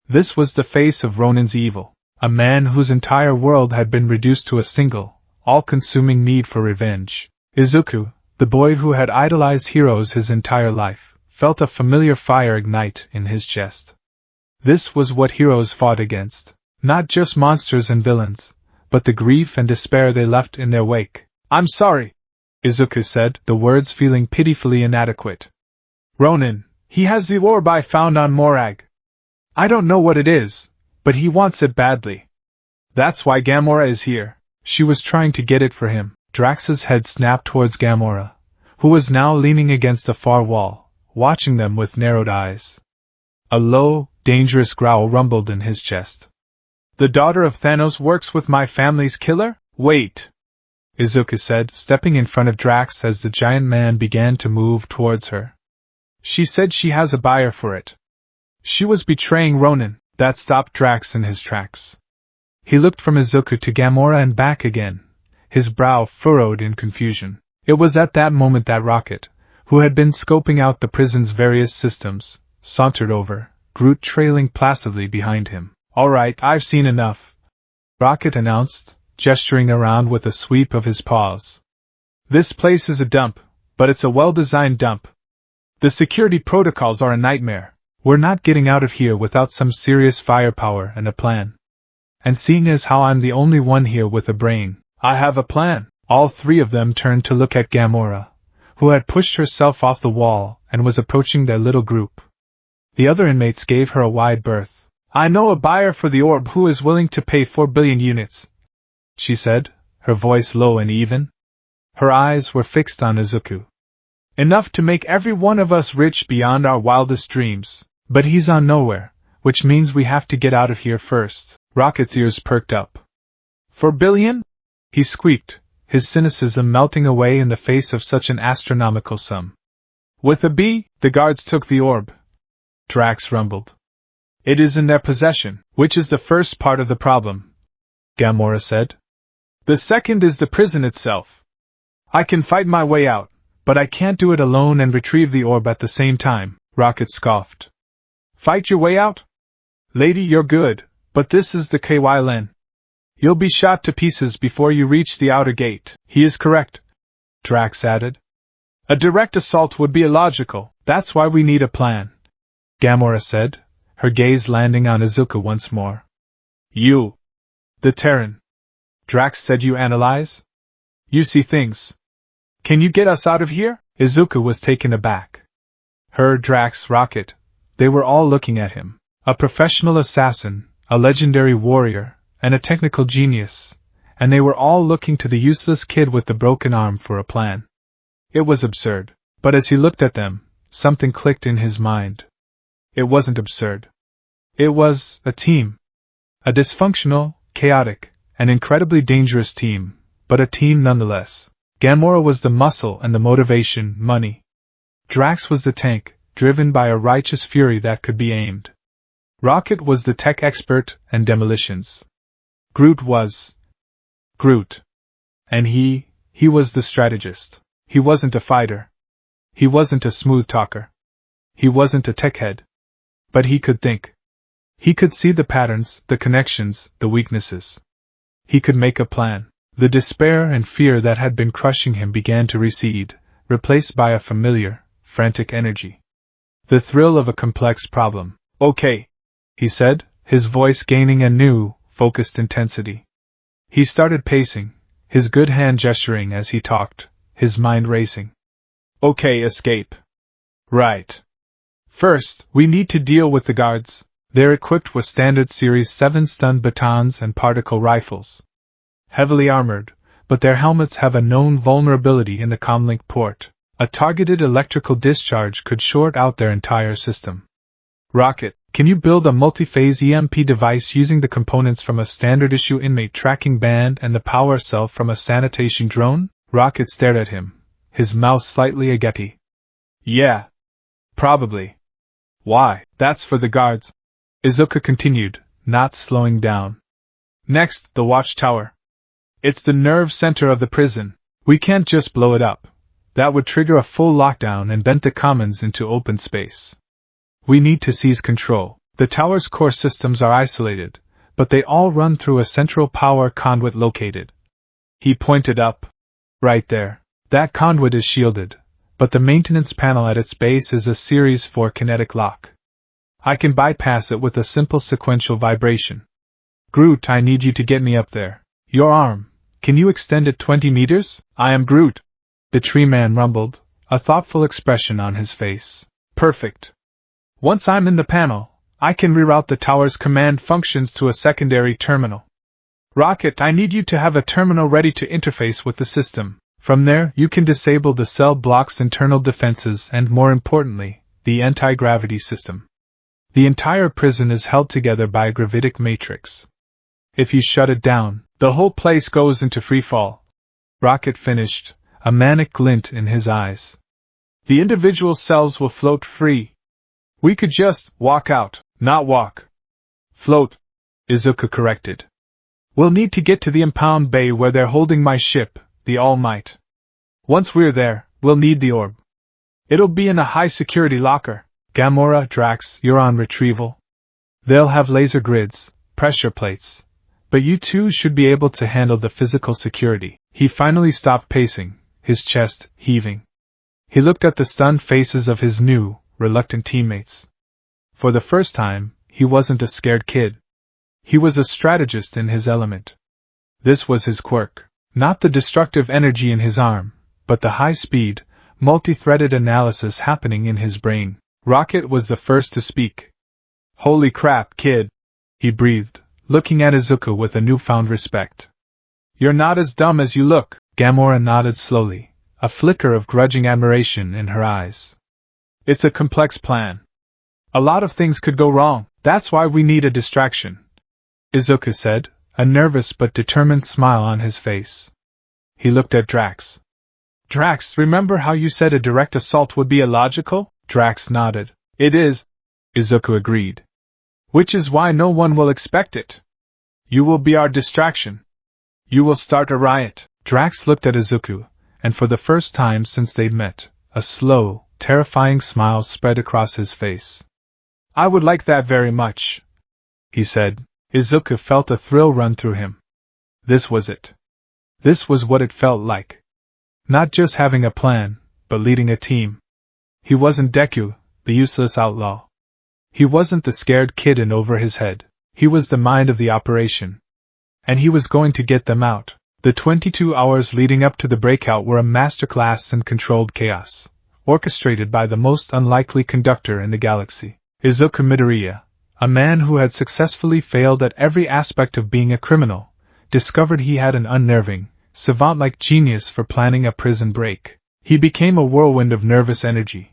This was the face of Ronin's evil, a man whose entire world had been reduced to a single, all-consuming need for revenge. Izuku, the boy who had idolized heroes his entire life, felt a familiar fire ignite in his chest. This was what heroes fought against. Not just monsters and villains, but the grief and despair they left in their wake. I'm sorry, Izuku said, the words feeling pitifully inadequate. Ronin, he has the orb I found on Morag. I don't know what it is, but he wants it badly. That's why Gamora is here. She was trying to get it for him. Drax's head snapped towards Gamora, who was now leaning against the far wall, watching them with narrowed eyes. A low, dangerous growl rumbled in his chest. The daughter of Thanos works with my family's killer? Wait, Izuku said, stepping in front of Drax as the giant man began to move towards her. She said she has a buyer for it. She was betraying Ronin. That stopped Drax in his tracks. He looked from Izuku to Gamora and back again, his brow furrowed in confusion. It was at that moment that Rocket, who had been scoping out the prison's various systems, sauntered over, Groot trailing placidly behind him. All right, I've seen enough, Rocket announced, gesturing around with a sweep of his paws. This place is a dump, but it's a well-designed dump. The security protocols are a nightmare. We're not getting out of here without some serious firepower and a plan. And seeing as how I'm the only one here with a brain, I have a plan. All three of them turned to look at Gamora, who had pushed herself off the wall and was approaching their little group. The other inmates gave her a wide berth. I know a buyer for the orb who is willing to pay 4 billion units, she said, her voice low and even. Her eyes were fixed on Izuku. Enough to make every one of us rich beyond our wildest dreams. But he's on nowhere, which means we have to get out of here first. Rocket's ears perked up. 4 billion? He squeaked, his cynicism melting away in the face of such an astronomical sum. With a B, the guards took the orb, Drax rumbled. It is in their possession, which is the first part of the problem, Gamora said. The second is the prison itself. I can fight my way out, but I can't do it alone and retrieve the orb at the same time, Rocket scoffed. Fight your way out? Lady, you're good, but this is the KY-Len. You'll be shot to pieces before you reach the outer gate. He is correct, Drax added. A direct assault would be illogical, that's why we need a plan, Gamora said, her gaze landing on Izuku once more. You, the Terran, Drax said. You analyze? You see things. Can you get us out of here? Izuku was taken aback. Her, Drax, Rocket, they were all looking at him. A professional assassin, a legendary warrior, and a technical genius, and they were all looking to the useless kid with the broken arm for a plan. It was absurd, but as he looked at them, something clicked in his mind. It wasn't absurd. It was a team. A dysfunctional, chaotic, an incredibly dangerous team, but a team nonetheless. Gamora was the muscle and the motivation, money. Drax was the tank, driven by a righteous fury that could be aimed. Rocket was the tech expert and demolitions. Groot was Groot. And he was the strategist. He wasn't a fighter. He wasn't a smooth talker. He wasn't a tech head. But he could think. He could see the patterns, the connections, the weaknesses. He could make a plan. The despair and fear that had been crushing him began to recede, replaced by a familiar, frantic energy. The thrill of a complex problem. Okay, he said, his voice gaining a new, focused intensity. He started pacing, his good hand gesturing as he talked, his mind racing. Okay, escape. Right. First, we need to deal with the guards. They're equipped with standard Series 7 stun batons and particle rifles. Heavily armored, but their helmets have a known vulnerability in the comlink port. A targeted electrical discharge could short out their entire system. Rocket, can you build a multi-phase EMP device using the components from a standard-issue inmate tracking band and the power cell from a sanitation drone? Rocket stared at him, his mouth slightly agape. Yeah. Probably. Why? That's for the guards. Izuku continued, not slowing down. Next, the watchtower. It's the nerve center of the prison. We can't just blow it up. That would trigger a full lockdown and bend the commons into open space. We need to seize control. The tower's core systems are isolated, but they all run through a central power conduit located. He pointed up. Right there. That conduit is shielded, but the maintenance panel at its base is a Series 4 kinetic lock. I can bypass it with a simple sequential vibration. Groot, I need you to get me up there. Your arm. Can you extend it 20 meters? I am Groot. The tree man rumbled, a thoughtful expression on his face. Perfect. Once I'm in the panel, I can reroute the tower's command functions to a secondary terminal. Rocket, I need you to have a terminal ready to interface with the system. From there, you can disable the cell block's internal defenses and, more importantly, the anti-gravity system. The entire prison is held together by a gravitic matrix. If you shut it down, the whole place goes into freefall. Rocket finished, a manic glint in his eyes. The individual cells will float free. We could just walk out, not walk. Float, Izuku corrected. We'll need to get to the impound bay where they're holding my ship, the All Might. Once we're there, we'll need the orb. It'll be in a high-security locker. Gamora, Drax, you're on retrieval. They'll have laser grids, pressure plates. But you two should be able to handle the physical security. He finally stopped pacing, his chest heaving. He looked at the stunned faces of his new, reluctant teammates. For the first time, he wasn't a scared kid. He was a strategist in his element. This was his quirk. Not the destructive energy in his arm, but the high-speed, multi-threaded analysis happening in his brain. Rocket was the first to speak. Holy crap, kid, he breathed, looking at Izuku with a newfound respect. You're not as dumb as you look. Gamora nodded slowly, a flicker of grudging admiration in her eyes. It's a complex plan. A lot of things could go wrong. That's why we need a distraction, Izuku said, a nervous but determined smile on his face. He looked at Drax. Drax, remember how you said a direct assault would be illogical? Drax nodded. It is, Izuku agreed. Which is why no one will expect it. You will be our distraction. You will start a riot. Drax looked at Izuku, and for the first time since they'd met, a slow, terrifying smile spread across his face. I would like that very much, he said. Izuku felt a thrill run through him. This was it. This was what it felt like. Not just having a plan, but leading a team. He wasn't Deku, the useless outlaw. He wasn't the scared kid in over his head. He was the mind of the operation. And he was going to get them out. The 22 hours leading up to the breakout were a masterclass in controlled chaos, orchestrated by the most unlikely conductor in the galaxy, Izuku Midoriya, a man who had successfully failed at every aspect of being a criminal, discovered he had an unnerving, savant-like genius for planning a prison break. He became a whirlwind of nervous energy,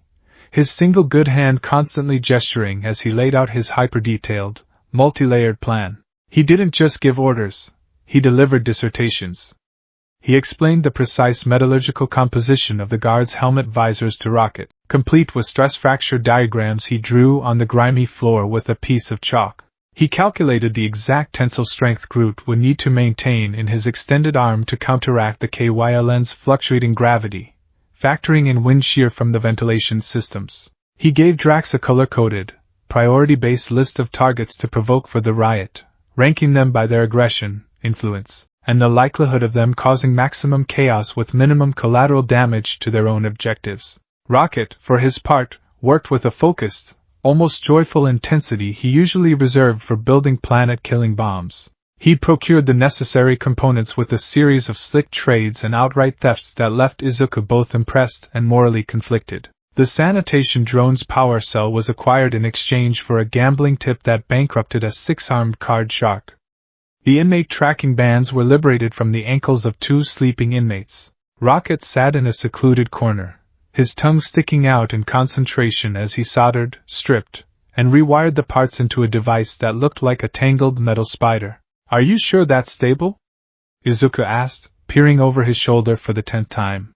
his single good hand constantly gesturing as he laid out his hyper-detailed, multi-layered plan. He didn't just give orders, he delivered dissertations. He explained the precise metallurgical composition of the guards' helmet visors to Rocket, complete with stress fracture diagrams he drew on the grimy floor with a piece of chalk. He calculated the exact tensile strength Groot would need to maintain in his extended arm to counteract the KYLN's fluctuating gravity, factoring in wind shear from the ventilation systems. He gave Drax a color-coded, priority-based list of targets to provoke for the riot, ranking them by their aggression, influence, and the likelihood of them causing maximum chaos with minimum collateral damage to their own objectives. Rocket, for his part, worked with a focused, almost joyful intensity he usually reserved for building planet-killing bombs. He'd procured the necessary components with a series of slick trades and outright thefts that left Izuku both impressed and morally conflicted. The sanitation drone's power cell was acquired in exchange for a gambling tip that bankrupted a six-armed card shark. The inmate tracking bands were liberated from the ankles of 2 sleeping inmates. Rocket sat in a secluded corner, his tongue sticking out in concentration as he soldered, stripped, and rewired the parts into a device that looked like a tangled metal spider. "Are you sure that's stable?" Izuku asked, peering over his shoulder for the 10th time.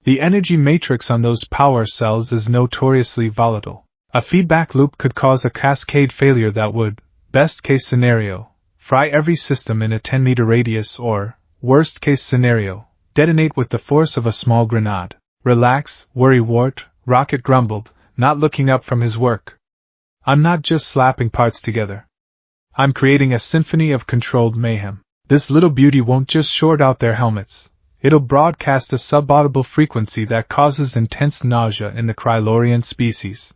"The energy matrix on those power cells is notoriously volatile. A feedback loop could cause a cascade failure that would, best-case scenario, fry every system in a 10-meter radius or, worst-case scenario, detonate with the force of a small grenade." "Relax, worrywart," Rocket grumbled, not looking up from his work. "I'm not just slapping parts together. I'm creating a symphony of controlled mayhem. This little beauty won't just short out their helmets. It'll broadcast a subaudible frequency that causes intense nausea in the Krylorian species."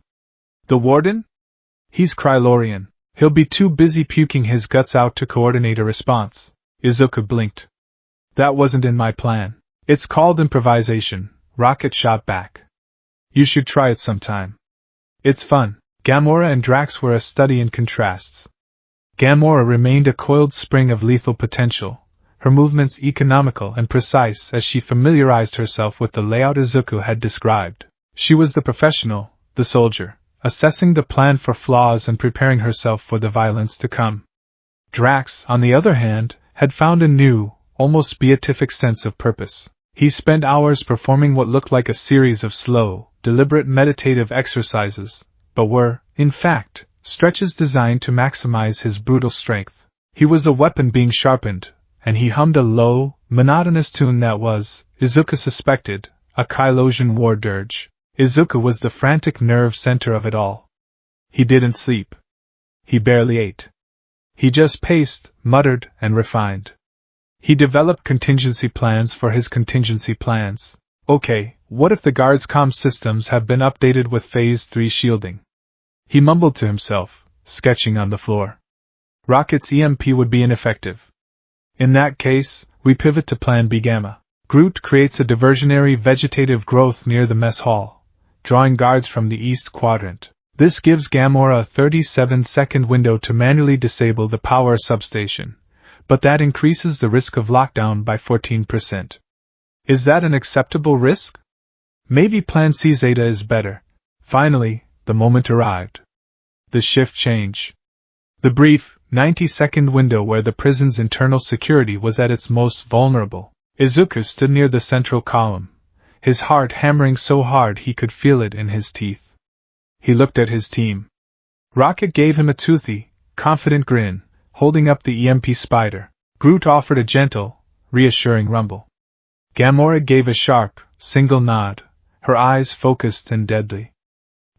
"The Warden? He's Krylorian. He'll be too busy puking his guts out to coordinate a response." Izuku blinked. "That wasn't in my plan." "It's called improvisation," Rocket shot back. "You should try it sometime. It's fun." Gamora and Drax were a study in contrasts. Gamora remained a coiled spring of lethal potential, her movements economical and precise as she familiarized herself with the layout Izuku had described. She was the professional, the soldier, assessing the plan for flaws and preparing herself for the violence to come. Drax, on the other hand, had found a new, almost beatific sense of purpose. He spent hours performing what looked like a series of slow, deliberate meditative exercises, but were, in fact, stretches designed to maximize his brutal strength. He was a weapon being sharpened, and he hummed a low, monotonous tune that was, Izuku suspected, a Kylosian war dirge. Izuku was the frantic nerve center of it all. He didn't sleep. He barely ate. He just paced, muttered, and refined. He developed contingency plans for his contingency plans. Okay, what if the guards' comm systems have been updated with Phase 3 shielding? He mumbled to himself, sketching on the floor. Rocket's EMP would be ineffective. In that case, we pivot to Plan B Gamma. Groot creates a diversionary vegetative growth near the mess hall, drawing guards from the east quadrant. This gives Gamora a 37-second window to manually disable the power substation, but that increases the risk of lockdown by 14%. Is that an acceptable risk? Maybe Plan C Zeta is better. Finally, the moment arrived. The shift change. The brief, 90-second window where the prison's internal security was at its most vulnerable. Izuku stood near the central column, his heart hammering so hard he could feel it in his teeth. He looked at his team. Rocket gave him a toothy, confident grin, holding up the EMP spider. Groot offered a gentle, reassuring rumble. Gamora gave a sharp, single nod, her eyes focused and deadly.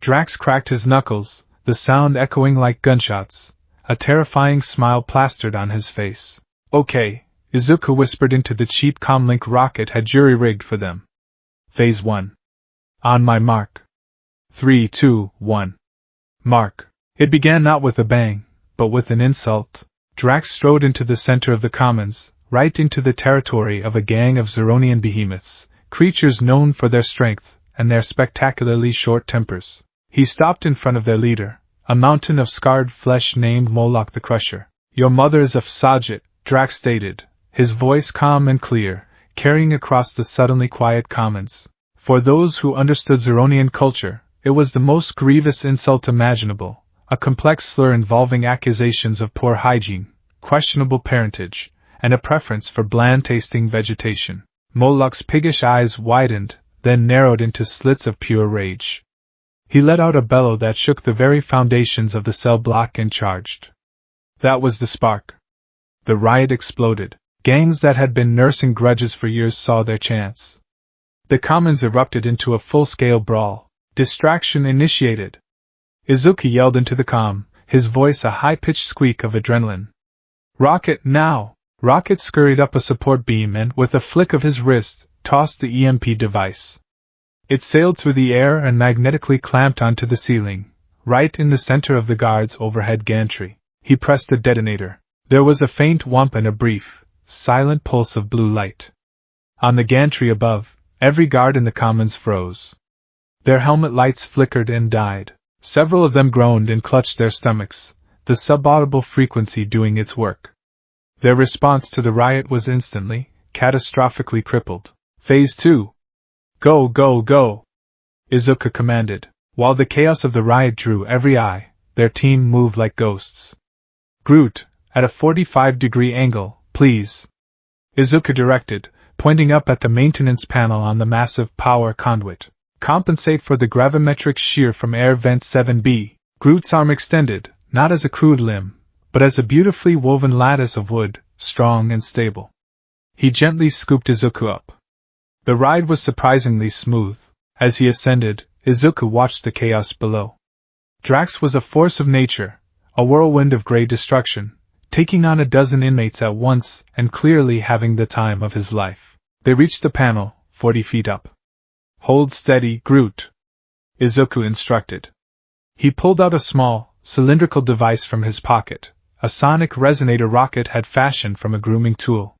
Drax cracked his knuckles, the sound echoing like gunshots, a terrifying smile plastered on his face. Okay, Izuku whispered into the cheap comlink Rocket had jury-rigged for them. Phase 1. On my mark. 3, 2, 1. Mark. It began not with a bang, but with an insult. Drax strode into the center of the commons, right into the territory of a gang of Zeronian behemoths, creatures known for their strength and their spectacularly short tempers. He stopped in front of their leader, a mountain of scarred flesh named Moloch the Crusher. Your mother is a Sajit, Drax stated, his voice calm and clear, carrying across the suddenly quiet commons. For those who understood Zeronian culture, it was the most grievous insult imaginable, a complex slur involving accusations of poor hygiene, questionable parentage, and a preference for bland-tasting vegetation. Moloch's piggish eyes widened, then narrowed into slits of pure rage. He let out a bellow that shook the very foundations of the cell block and charged. That was the spark. The riot exploded. Gangs that had been nursing grudges for years saw their chance. The commons erupted into a full-scale brawl. Distraction initiated. Izuku yelled into the comm, his voice a high-pitched squeak of adrenaline. Rocket, now! Rocket scurried up a support beam and, with a flick of his wrist, tossed the EMP device. It sailed through the air and magnetically clamped onto the ceiling, right in the center of the guard's overhead gantry. He pressed the detonator. There was a faint whump and a brief, silent pulse of blue light. On the gantry above, every guard in the commons froze. Their helmet lights flickered and died. Several of them groaned and clutched their stomachs, the subaudible frequency doing its work. Their response to the riot was instantly, catastrophically crippled. Phase 2. Go, go, go! Izuku commanded. While the chaos of the riot drew every eye, their team moved like ghosts. Groot, at a 45-degree angle, please. Izuku directed, pointing up at the maintenance panel on the massive power conduit. Compensate for the gravimetric shear from air vent 7B. Groot's arm extended, not as a crude limb, but as a beautifully woven lattice of wood, strong and stable. He gently scooped Izuku up. The ride was surprisingly smooth. As he ascended, Izuku watched the chaos below. Drax was a force of nature, a whirlwind of gray destruction, taking on a dozen inmates at once and clearly having the time of his life. They reached the panel, 40 feet up. Hold steady, Groot, Izuku instructed. He pulled out a small, cylindrical device from his pocket, a sonic resonator Rocket had fashioned from a grooming tool.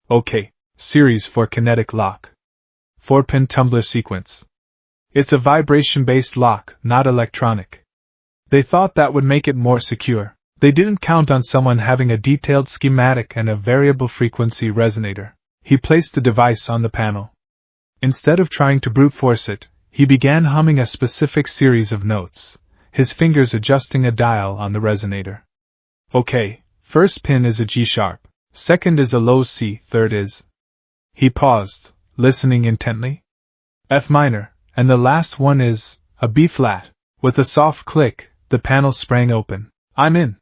OK, series for kinetic lock. 4-pin tumbler sequence. It's a vibration-based lock, not electronic. They thought that would make it more secure. They didn't count on someone having a detailed schematic and a variable frequency resonator. He placed the device on the panel. Instead of trying to brute force it, he began humming a specific series of notes, his fingers adjusting a dial on the resonator. OK, first pin is a G-sharp, second is a low C, third is... He paused, listening intently. F minor, and the last one is a B-flat. With a soft click, the panel sprang open. I'm in,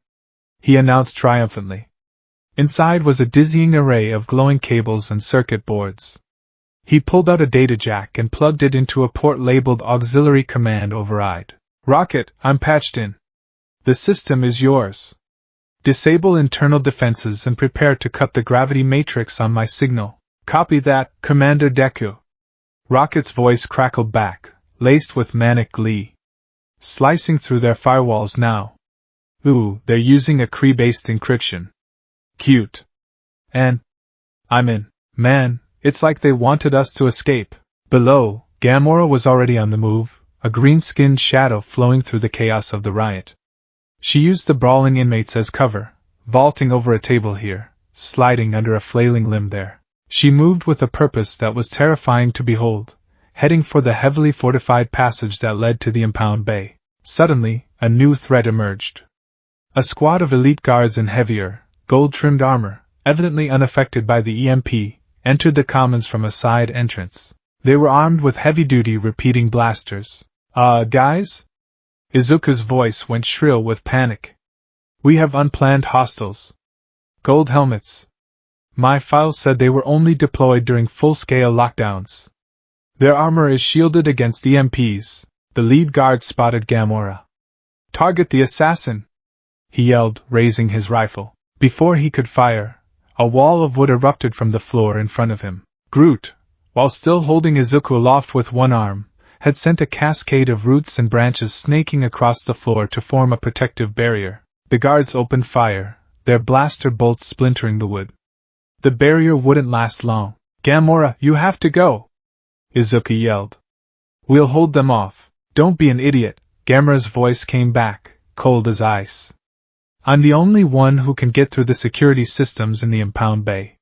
he announced triumphantly. Inside was a dizzying array of glowing cables and circuit boards. He pulled out a data jack and plugged it into a port labeled Auxiliary Command Override. Rocket, I'm patched in. The system is yours. Disable internal defenses and prepare to cut the gravity matrix on my signal. Copy that, Commander Deku. Rocket's voice crackled back, laced with manic glee. Slicing through their firewalls now. Ooh, they're using a Cree-based encryption. Cute. And I'm in. Man, it's like they wanted us to escape. Below, Gamora was already on the move, a green-skinned shadow flowing through the chaos of the riot. She used the brawling inmates as cover, vaulting over a table here, sliding under a flailing limb there. She moved with a purpose that was terrifying to behold, heading for the heavily fortified passage that led to the impound bay. Suddenly, a new threat emerged. A squad of elite guards in heavier, gold-trimmed armor, evidently unaffected by the EMP, entered the commons from a side entrance. They were armed with heavy-duty repeating blasters. Guys? Izuku's voice went shrill with panic. We have unplanned hostiles. Gold helmets. My files said they were only deployed during full-scale lockdowns. Their armor is shielded against EMPs. The lead guard spotted Gamora. Target the assassin! He yelled, raising his rifle. Before he could fire, a wall of wood erupted from the floor in front of him. Groot, while still holding Izuku aloft with one arm, had sent a cascade of roots and branches snaking across the floor to form a protective barrier. The guards opened fire, their blaster bolts splintering the wood. The barrier wouldn't last long. Gamora, you have to go! Izuku yelled. We'll hold them off. Don't be an idiot, Gamora's voice came back, cold as ice. I'm the only one who can get through the security systems in the impound bay.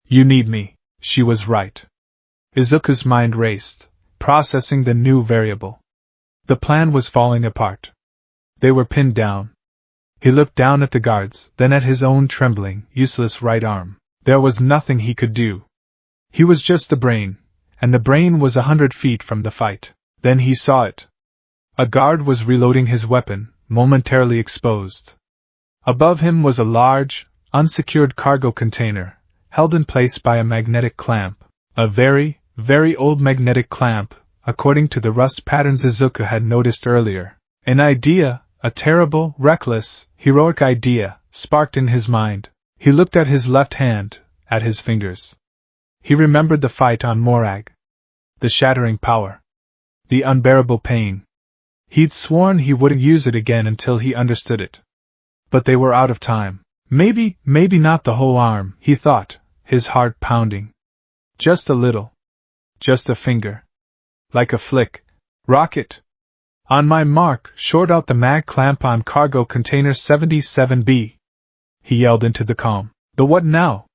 You need me, she was right. Izuku's mind raced, processing the new variable. The plan was falling apart. They were pinned down. He looked down at the guards, then at his own trembling, useless right arm. There was nothing he could do. He was just the brain, and the brain was 100 feet from the fight. Then he saw it. A guard was reloading his weapon, momentarily exposed. Above him was a large, unsecured cargo container, held in place by a magnetic clamp. A very, very old magnetic clamp, according to the rust patterns Izuku had noticed earlier. An idea, a terrible, reckless, heroic idea, sparked in his mind. He looked at his left hand, at his fingers. He remembered the fight on Morag. The shattering power. The unbearable pain. He'd sworn he wouldn't use it again until he understood it. But they were out of time. Maybe not the whole arm, he thought, his heart pounding. Just a little. Just a finger. Like a flick. Rocket! On my mark, short out the mag clamp on cargo container 77B. He yelled into the calm. The what now?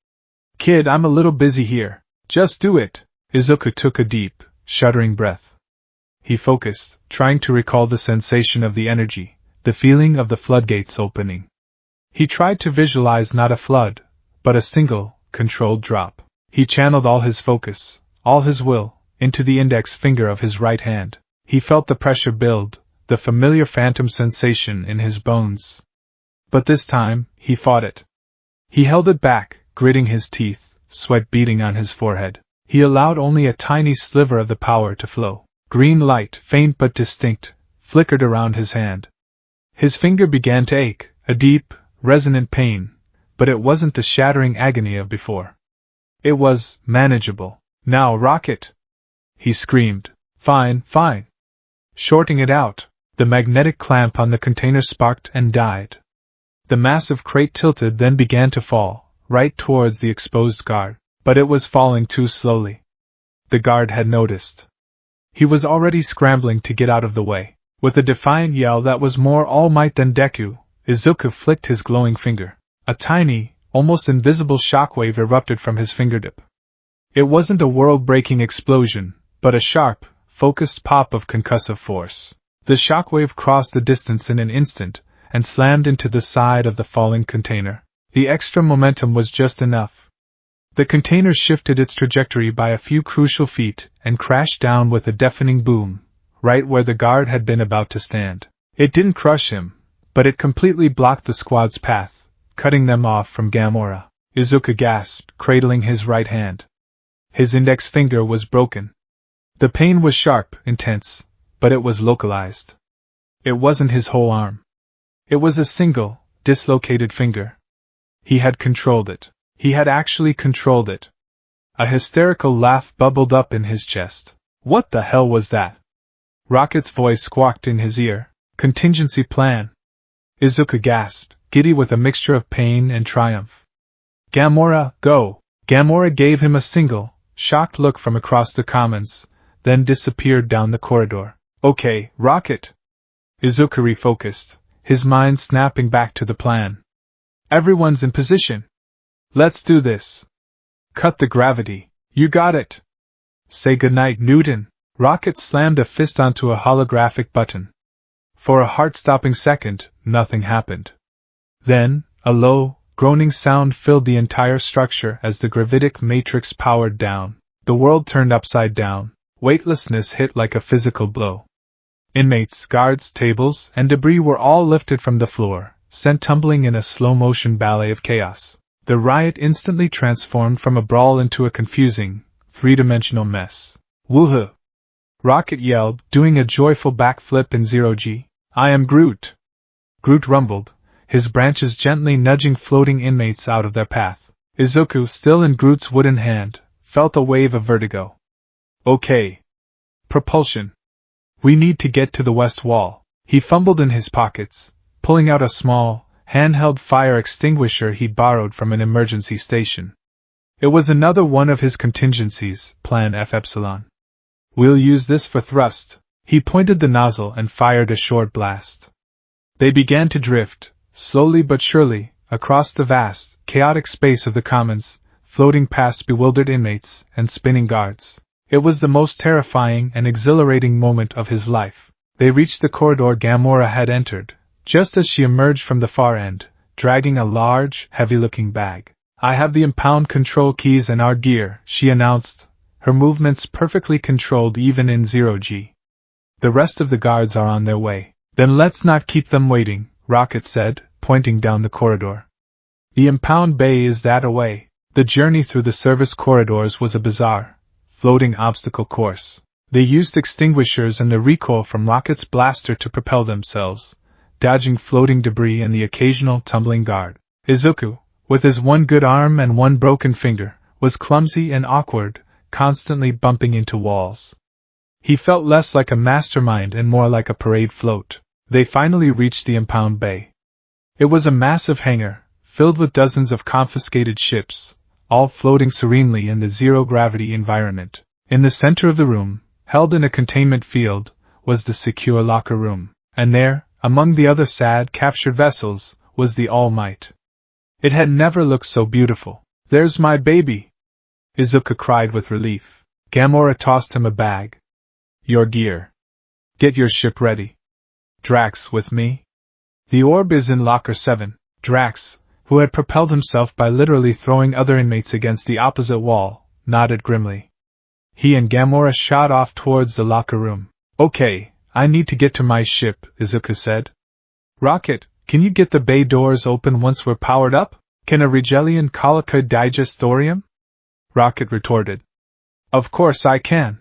Kid, I'm a little busy here. Just do it. Izuku took a deep, shuddering breath. He focused, trying to recall the sensation of the energy, the feeling of the floodgates opening. He tried to visualize not a flood, but a single, controlled drop. He channeled all his focus, all his will, into the index finger of his right hand. He felt the pressure build, the familiar phantom sensation in his bones. But this time, he fought it. He held it back, gritting his teeth, sweat beading on his forehead. He allowed only a tiny sliver of the power to flow. Green light, faint but distinct, flickered around his hand. His finger began to ache, a deep, resonant pain, but it wasn't the shattering agony of before. It was manageable. Now, Rocket! He screamed. Fine. Shorting it out, the magnetic clamp on the container sparked and died. The massive crate tilted, then began to fall, right towards the exposed guard, but it was falling too slowly. The guard had noticed. He was already scrambling to get out of the way. With a defiant yell that was more all might than Deku, Izuku flicked his glowing finger. A tiny, almost invisible shockwave erupted from his fingertip. It wasn't a world-breaking explosion, but a sharp, focused pop of concussive force. The shockwave crossed the distance in an instant, and slammed into the side of the falling container. The extra momentum was just enough. The container shifted its trajectory by a few crucial feet and crashed down with a deafening boom, right where the guard had been about to stand. It didn't crush him, but it completely blocked the squad's path, cutting them off from Gamora. Izuku gasped, cradling his right hand. His index finger was broken. The pain was sharp, intense, but it was localized. It wasn't his whole arm. It was a single, dislocated finger. He had controlled it. He had actually controlled it. A hysterical laugh bubbled up in his chest. What the hell was that? Rocket's voice squawked in his ear. Contingency plan. Izuku gasped, giddy with a mixture of pain and triumph. Gamora, go! Gamora gave him a single, shocked look from across the commons, then disappeared down the corridor. Okay, Rocket! Izuku refocused, his mind snapping back to the plan. Everyone's in position. Let's do this. Cut the gravity. You got it. Say goodnight, Newton. Rocket slammed a fist onto a holographic button. For a heart-stopping second, nothing happened. Then, a low, groaning sound filled the entire structure as the gravitic matrix powered down. The world turned upside down. Weightlessness hit like a physical blow. Inmates, guards, tables, and debris were all lifted from the floor, sent tumbling in a slow-motion ballet of chaos. The riot instantly transformed from a brawl into a confusing, three-dimensional mess. Woohoo! Rocket yelled, doing a joyful backflip in zero-G. I am Groot! Groot rumbled, his branches gently nudging floating inmates out of their path. Izuku, still in Groot's wooden hand, felt a wave of vertigo. Okay. Propulsion. We need to get to the west wall. He fumbled in his pockets, pulling out a small, handheld fire extinguisher he'd borrowed from an emergency station. It was another one of his contingencies, Plan F Epsilon. We'll use this for thrust. He pointed the nozzle and fired a short blast. They began to drift, slowly but surely, across the vast, chaotic space of the commons, floating past bewildered inmates and spinning guards. It was the most terrifying and exhilarating moment of his life. They reached the corridor Gamora had entered, just as she emerged from the far end, dragging a large, heavy-looking bag. "I have the impound control keys and our gear," she announced, her movements perfectly controlled even in 0G. "The rest of the guards are on their way." "Then let's not keep them waiting," Rocket said, pointing down the corridor. "The impound bay is that away." The journey through the service corridors was a bizarre, floating obstacle course. They used extinguishers and the recoil from Rocket's blaster to propel themselves, dodging floating debris and the occasional tumbling guard. Izuku, with his one good arm and one broken finger, was clumsy and awkward, constantly bumping into walls. He felt less like a mastermind and more like a parade float. They finally reached the impound bay. It was a massive hangar, filled with dozens of confiscated ships, all floating serenely in the zero-gravity environment. In the center of the room, held in a containment field, was the secure locker room, and there, among the other sad, captured vessels, was the All Might. It had never looked so beautiful. "There's my baby!" Izuku cried with relief. Gamora tossed him a bag. "Your gear. Get your ship ready." "Drax, with me?" "The orb is in Locker 7. Drax, who had propelled himself by literally throwing other inmates against the opposite wall, nodded grimly. He and Gamora shot off towards the locker room. "Okay, I need to get to my ship," Izuku said. "Rocket, can you get the bay doors open once we're powered up? Can a Regelian Colica digest thorium?" Rocket retorted. "Of course I can.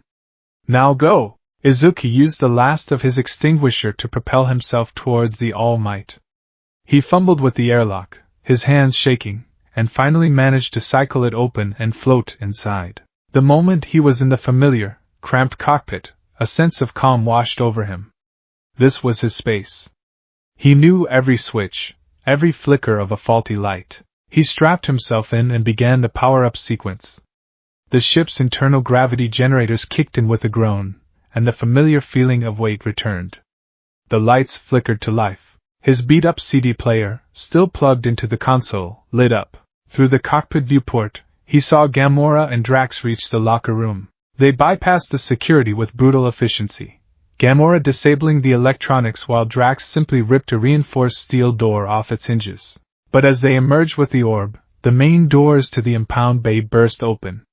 Now go!" Izuku used the last of his extinguisher to propel himself towards the All Might. He fumbled with the airlock, his hands shaking, and finally managed to cycle it open and float inside. The moment he was in the familiar, cramped cockpit, a sense of calm washed over him. This was his space. He knew every switch, every flicker of a faulty light. He strapped himself in and began the power-up sequence. The ship's internal gravity generators kicked in with a groan, and the familiar feeling of weight returned. The lights flickered to life. His beat-up CD player, still plugged into the console, lit up. Through the cockpit viewport, he saw Gamora and Drax reach the locker room. They bypassed the security with brutal efficiency, Gamora disabling the electronics while Drax simply ripped a reinforced steel door off its hinges. But as they emerged with the orb, the main doors to the impound bay burst open.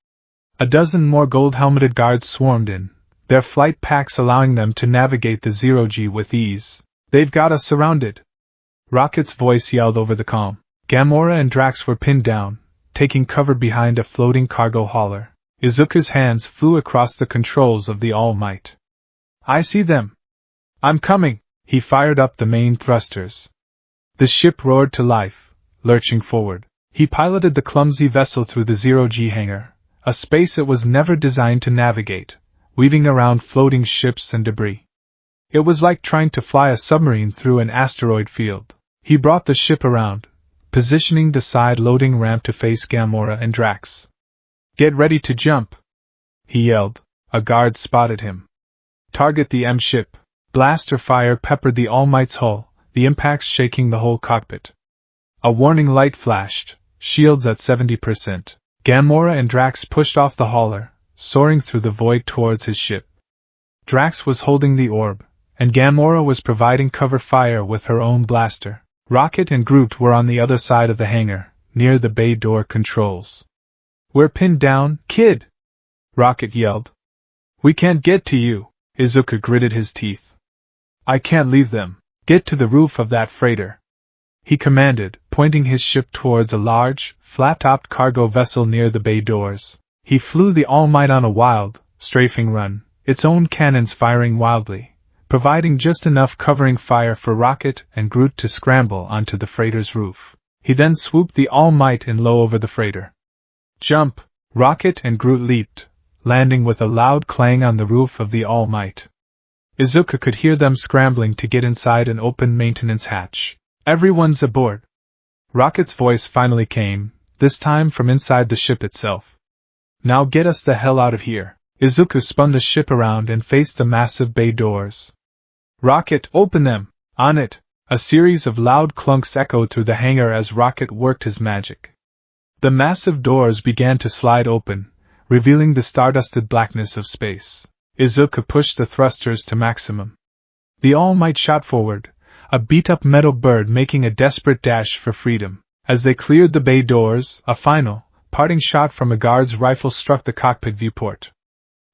A dozen more gold-helmeted guards swarmed in, their flight packs allowing them to navigate the 0G with ease. "They've got us surrounded!" Rocket's voice yelled over the comm. Gamora and Drax were pinned down, taking cover behind a floating cargo hauler. Izuku's hands flew across the controls of the All Might. "I see them! I'm coming!" He fired up the main thrusters. The ship roared to life, lurching forward. He piloted the clumsy vessel through the 0G hangar, a space it was never designed to navigate, weaving around floating ships and debris. It was like trying to fly a submarine through an asteroid field. He brought the ship around, positioning the side loading ramp to face Gamora and Drax. "Get ready to jump!" he yelled. A guard spotted him. "Target the M ship." Blaster fire peppered the All Might's hull, the impacts shaking the whole cockpit. A warning light flashed, shields at 70%. Gamora and Drax pushed off the hauler, soaring through the void towards his ship. Drax was holding the orb, and Gamora was providing cover fire with her own blaster. Rocket and Groot were on the other side of the hangar, near the bay door controls. "We're pinned down, kid!" Rocket yelled. "We can't get to you." Izuku gritted his teeth. "I can't leave them. Get to the roof of that freighter," he commanded, pointing his ship towards a large, flat-topped cargo vessel near the bay doors. He flew the All Might on a wild, strafing run, its own cannons firing wildly, providing just enough covering fire for Rocket and Groot to scramble onto the freighter's roof. He then swooped the All Might in low over the freighter. "Jump!" Rocket and Groot leaped, landing with a loud clang on the roof of the All Might. Izuku could hear them scrambling to get inside an open maintenance hatch. "Everyone's aboard!" Rocket's voice finally came, this time from inside the ship itself. "Now get us the hell out of here." Izuku spun the ship around and faced the massive bay doors. "Rocket, open them!" "On it!" A series of loud clunks echoed through the hangar as Rocket worked his magic. The massive doors began to slide open, revealing the stardusted blackness of space. Izuku pushed the thrusters to maximum. The All Might shot forward, a beat-up metal bird making a desperate dash for freedom. As they cleared the bay doors, a final, parting shot from a guard's rifle struck the cockpit viewport.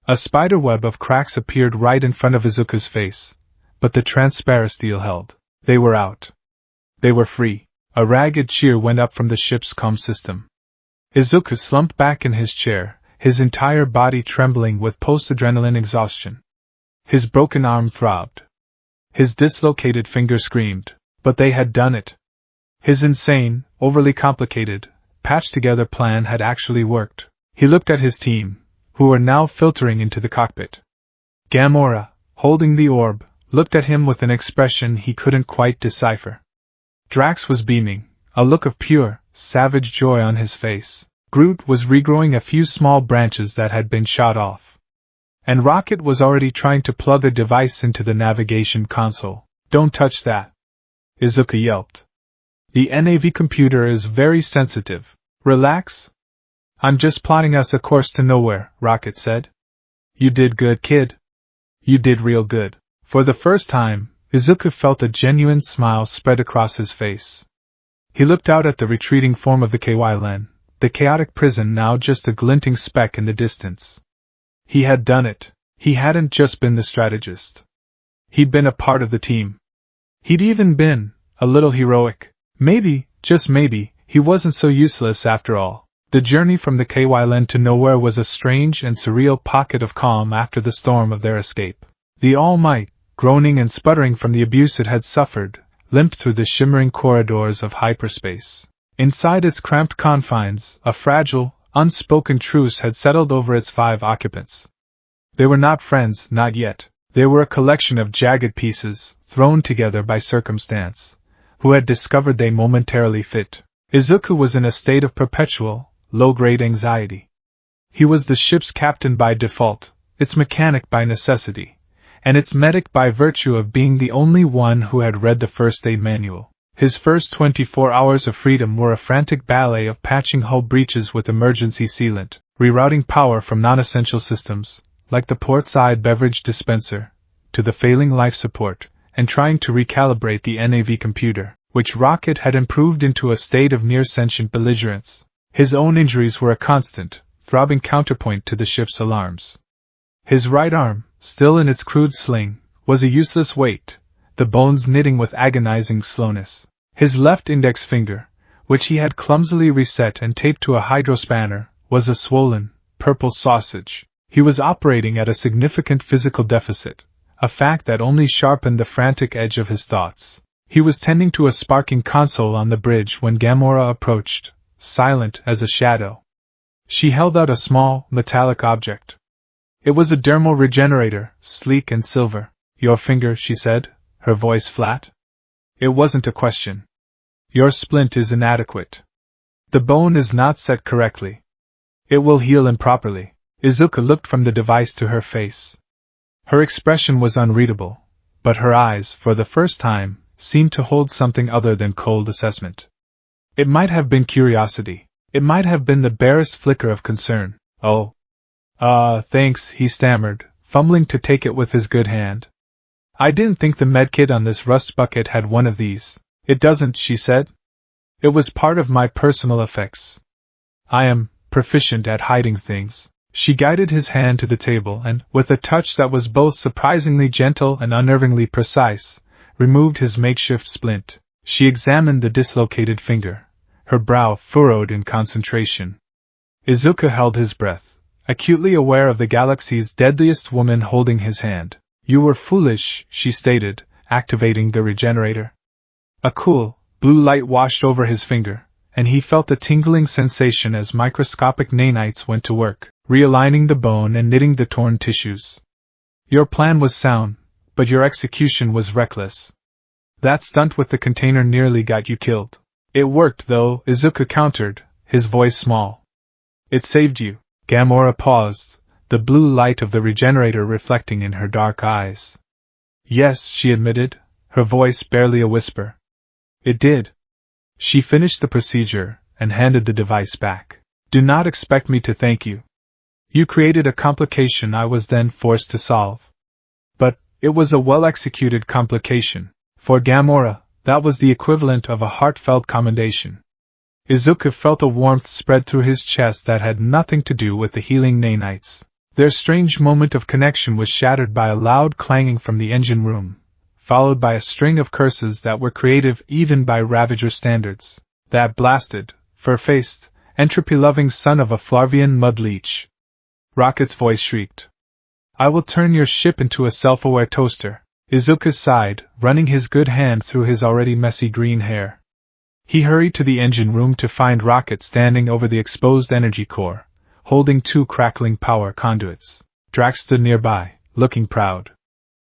A spiderweb of cracks appeared right in front of Izuku's face, but the transparent steel held. They were out. They were free. A ragged cheer went up from the ship's comm system. Izuku slumped back in his chair, his entire body trembling with post-adrenaline exhaustion. His broken arm throbbed. His dislocated finger screamed, but they had done it. His insane, overly complicated, patched-together plan had actually worked. He looked at his team, who were now filtering into the cockpit. Gamora, holding the orb, looked at him with an expression he couldn't quite decipher. Drax was beaming, a look of pure, savage joy on his face. Groot was regrowing a few small branches that had been shot off. And Rocket was already trying to plug a device into the navigation console. "Don't touch that," Izuku yelped. "The NAV computer is very sensitive. Relax." "I'm just plotting us a course to nowhere," Rocket said. "You did good, kid. You did real good." For the first time, Izuku felt a genuine smile spread across his face. He looked out at the retreating form of the KY-Len, the chaotic prison now just a glinting speck in the distance. He had done it. He hadn't just been the strategist. He'd been a part of the team. He'd even been a little heroic. Maybe, just maybe, he wasn't so useless after all. The journey from the KY-Len to nowhere was a strange and surreal pocket of calm after the storm of their escape. The All Might, groaning and sputtering from the abuse it had suffered, limped through the shimmering corridors of hyperspace. Inside its cramped confines, a fragile, unspoken truce had settled over its 5 occupants. They were not friends, not yet. They were a collection of jagged pieces, thrown together by circumstance, who had discovered they momentarily fit. Izuku was in a state of perpetual, low-grade anxiety. He was the ship's captain by default, its mechanic by necessity, and its medic by virtue of being the only one who had read the first aid manual. His first 24 hours of freedom were a frantic ballet of patching hull breaches with emergency sealant, rerouting power from non-essential systems, like the port-side beverage dispenser, to the failing life support, and trying to recalibrate the NAV computer, which Rocket had improved into a state of near-sentient belligerence. His own injuries were a constant, throbbing counterpoint to the ship's alarms. His right arm, still in its crude sling, was a useless weight, the bones knitting with agonizing slowness. His left index finger, which he had clumsily reset and taped to a hydrospanner, was a swollen, purple sausage. He was operating at a significant physical deficit, a fact that only sharpened the frantic edge of his thoughts. He was tending to a sparking console on the bridge when Gamora approached, silent as a shadow. She held out a small, metallic object. It was a dermal regenerator, sleek and silver. "Your finger," she said, her voice flat. It wasn't a question. "Your splint is inadequate. The bone is not set correctly. It will heal improperly." Izuku looked from the device to her face. Her expression was unreadable, but her eyes, for the first time, seemed to hold something other than cold assessment. It might have been curiosity. It might have been the barest flicker of concern. "Oh. Thanks," he stammered, fumbling to take it with his good hand. "I didn't think the medkit on this rust bucket had one of these." "It doesn't," she said. "It was part of my personal effects. I am proficient at hiding things." She guided his hand to the table and, with a touch that was both surprisingly gentle and unnervingly precise, removed his makeshift splint. She examined the dislocated finger, her brow furrowed in concentration. Izuku held his breath, acutely aware of the galaxy's deadliest woman holding his hand. "You were foolish," she stated, activating the regenerator. A cool, blue light washed over his finger, and he felt a tingling sensation as microscopic nanites went to work, realigning the bone and knitting the torn tissues. "Your plan was sound, but your execution was reckless. That stunt with the container nearly got you killed." "It worked, though," Izuku countered, his voice small. "It saved you." Gamora paused, the blue light of the regenerator reflecting in her dark eyes. "Yes," she admitted, her voice barely a whisper. "It did." She finished the procedure and handed the device back. "Do not expect me to thank you. You created a complication I was then forced to solve. But it was a well-executed complication. For Gamora, that was the equivalent of a heartfelt commendation. Izuku felt a warmth spread through his chest that had nothing to do with the healing nanites. Their strange moment of connection was shattered by a loud clanging from the engine room, followed by a string of curses that were creative even by Ravager standards. That blasted, fur-faced, entropy-loving son of a Flarvian mud leech. Rocket's voice shrieked. I will turn your ship into a self-aware toaster. Izuku sighed, running his good hand through his already messy green hair. He hurried to the engine room to find Rocket standing over the exposed energy core, holding 2 crackling power conduits. Drax stood nearby, looking proud.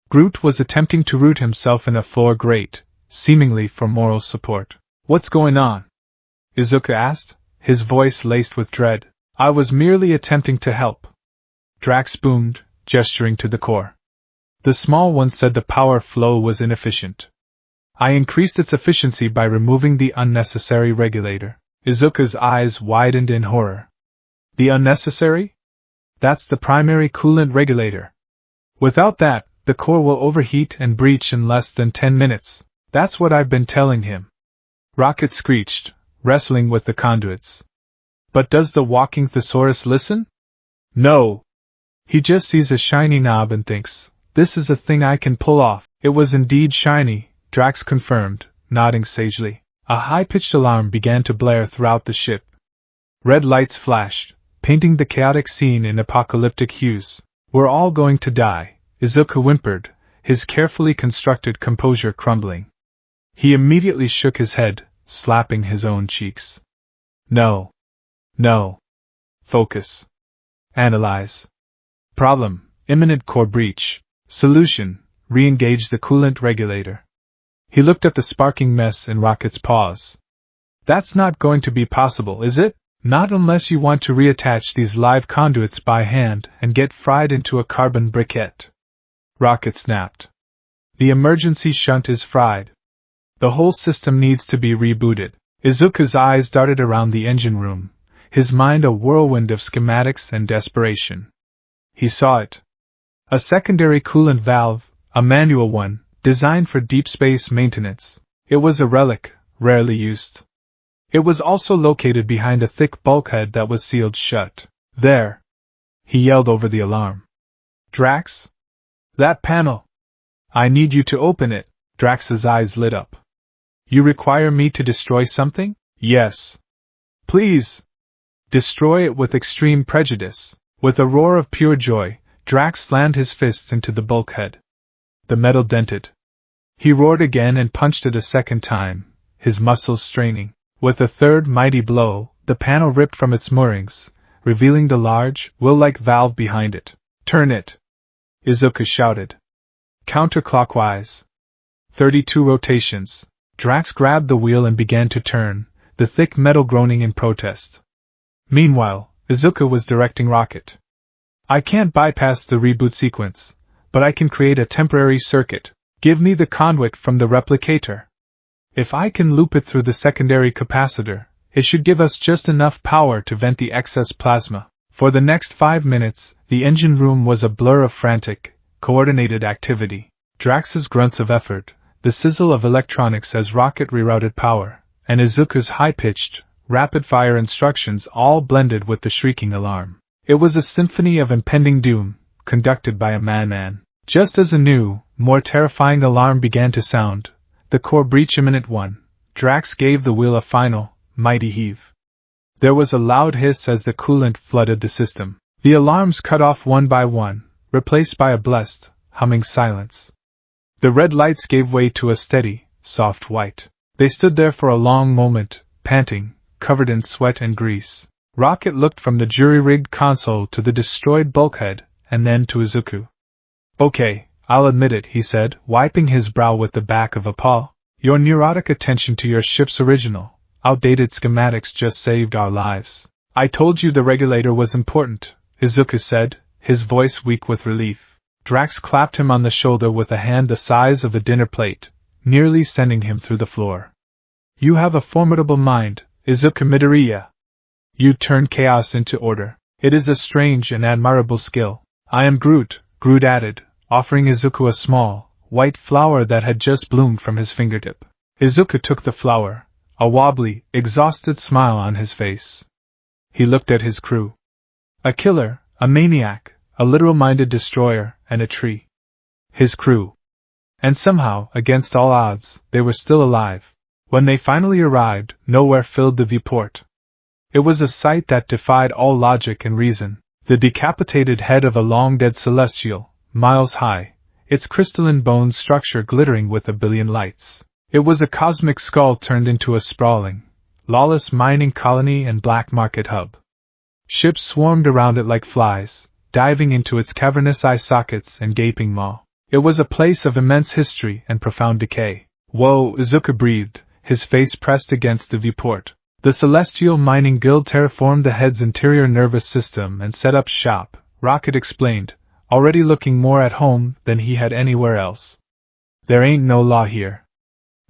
Groot was attempting to root himself in a floor grate, seemingly for moral support. What's going on? Izuku asked, his voice laced with dread. I was merely attempting to help. Drax boomed, gesturing to the core. The small one said the power flow was inefficient. I increased its efficiency by removing the unnecessary regulator. Izuku's eyes widened in horror. The unnecessary? That's the primary coolant regulator. Without that, the core will overheat and breach in less than 10 minutes. That's what I've been telling him. Rocket screeched, wrestling with the conduits. But does the walking thesaurus listen? No. He just sees a shiny knob and thinks, this is a thing I can pull off. It was indeed shiny, Drax confirmed, nodding sagely. A high-pitched alarm began to blare throughout the ship. Red lights flashed, painting the chaotic scene in apocalyptic hues. We're all going to die, Izuku whimpered, his carefully constructed composure crumbling. He immediately shook his head, slapping his own cheeks. No. No. Focus. Analyze. Problem, imminent core breach. Solution, re-engage the coolant regulator. He looked at the sparking mess in Rocket's paws. That's not going to be possible, is it? Not unless you want to reattach these live conduits by hand and get fried into a carbon briquette. Rocket snapped. The emergency shunt is fried. The whole system needs to be rebooted. Izuku's eyes darted around the engine room, his mind a whirlwind of schematics and desperation. He saw it. A secondary coolant valve, a manual one, designed for deep space maintenance. It was a relic, rarely used. It was also located behind a thick bulkhead that was sealed shut. There! He yelled over the alarm. Drax? That panel! I need you to open it. Drax's eyes lit up. You require me to destroy something? Yes. Please! Destroy it with extreme prejudice. With a roar of pure joy, Drax slammed his fists into the bulkhead. The metal dented. He roared again and punched it a second time, his muscles straining. With a third mighty blow, the panel ripped from its moorings, revealing the large, will-like valve behind it. Turn it! Izuku shouted. Counterclockwise. 32 rotations. Drax grabbed the wheel and began to turn, the thick metal groaning in protest. Meanwhile, Izuku was directing Rocket. I can't bypass the reboot sequence, but I can create a temporary circuit. Give me the conduit from the replicator. If I can loop it through the secondary capacitor, it should give us just enough power to vent the excess plasma. For the next 5 minutes, the engine room was a blur of frantic, coordinated activity. Drax's grunts of effort, the sizzle of electronics as Rocket rerouted power, and Izuku's high-pitched, rapid-fire instructions all blended with the shrieking alarm. It was a symphony of impending doom, conducted by a madman. Just as a new, more terrifying alarm began to sound, the core breach imminent one, Drax gave the wheel a final, mighty heave. There was a loud hiss as the coolant flooded the system. The alarms cut off one by one, replaced by a blessed, humming silence. The red lights gave way to a steady, soft white. They stood there for a long moment, panting, covered in sweat and grease. Rocket looked from the jury-rigged console to the destroyed bulkhead, and then to Izuku. Okay, I'll admit it, he said, wiping his brow with the back of a paw. Your neurotic attention to your ship's original, outdated schematics just saved our lives. I told you the regulator was important, Izuku said, his voice weak with relief. Drax clapped him on the shoulder with a hand the size of a dinner plate, nearly sending him through the floor. You have a formidable mind, Izuku Midoriya. You turn chaos into order. It is a strange and admirable skill. I am Groot, Groot added, offering Izuku a small, white flower that had just bloomed from his fingertip. Izuku took the flower, a wobbly, exhausted smile on his face. He looked at his crew. A killer, a maniac, a literal-minded destroyer, and a tree. His crew. And somehow, against all odds, they were still alive. When they finally arrived, nowhere filled the viewport. It was a sight that defied all logic and reason. The decapitated head of a long-dead celestial, miles high, its crystalline bone structure glittering with a billion lights. It was a cosmic skull turned into a sprawling, lawless mining colony and black market hub. Ships swarmed around it like flies, diving into its cavernous eye sockets and gaping maw. It was a place of immense history and profound decay. Whoa, Izuku breathed, his face pressed against the viewport. The Celestial Mining Guild terraformed the head's interior nervous system and set up shop, Rocket explained, already looking more at home than he had anywhere else. There ain't no law here.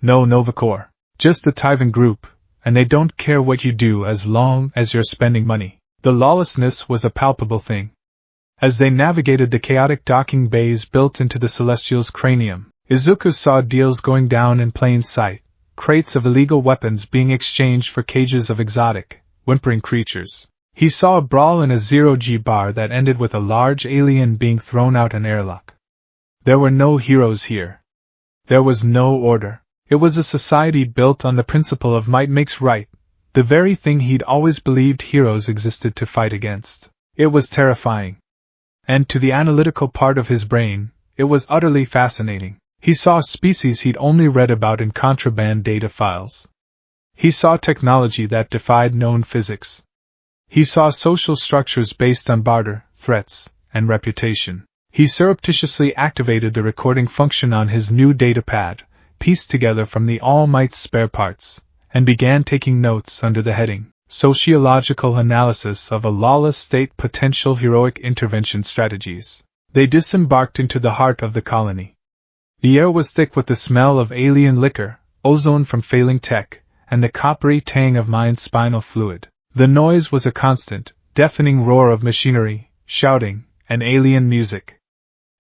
No Novacore. Just the Tyvan group, and they don't care what you do as long as you're spending money. The lawlessness was a palpable thing. As they navigated the chaotic docking bays built into the Celestial's cranium, Izuku saw deals going down in plain sight. Crates of illegal weapons being exchanged for cages of exotic, whimpering creatures. He saw a brawl in a zero-G bar that ended with a large alien being thrown out an airlock. There were no heroes here. There was no order. It was a society built on the principle of might makes right, the very thing he'd always believed heroes existed to fight against. It was terrifying. And to the analytical part of his brain, it was utterly fascinating. He saw species he'd only read about in contraband data files. He saw technology that defied known physics. He saw social structures based on barter, threats, and reputation. He surreptitiously activated the recording function on his new datapad, pieced together from the All Might's spare parts, and began taking notes under the heading, Sociological Analysis of a Lawless State Potential Heroic Intervention Strategies. They disembarked into the heart of the colony. The air was thick with the smell of alien liquor, ozone from failing tech, and the coppery tang of mined spinal fluid. The noise was a constant, deafening roar of machinery, shouting, and alien music.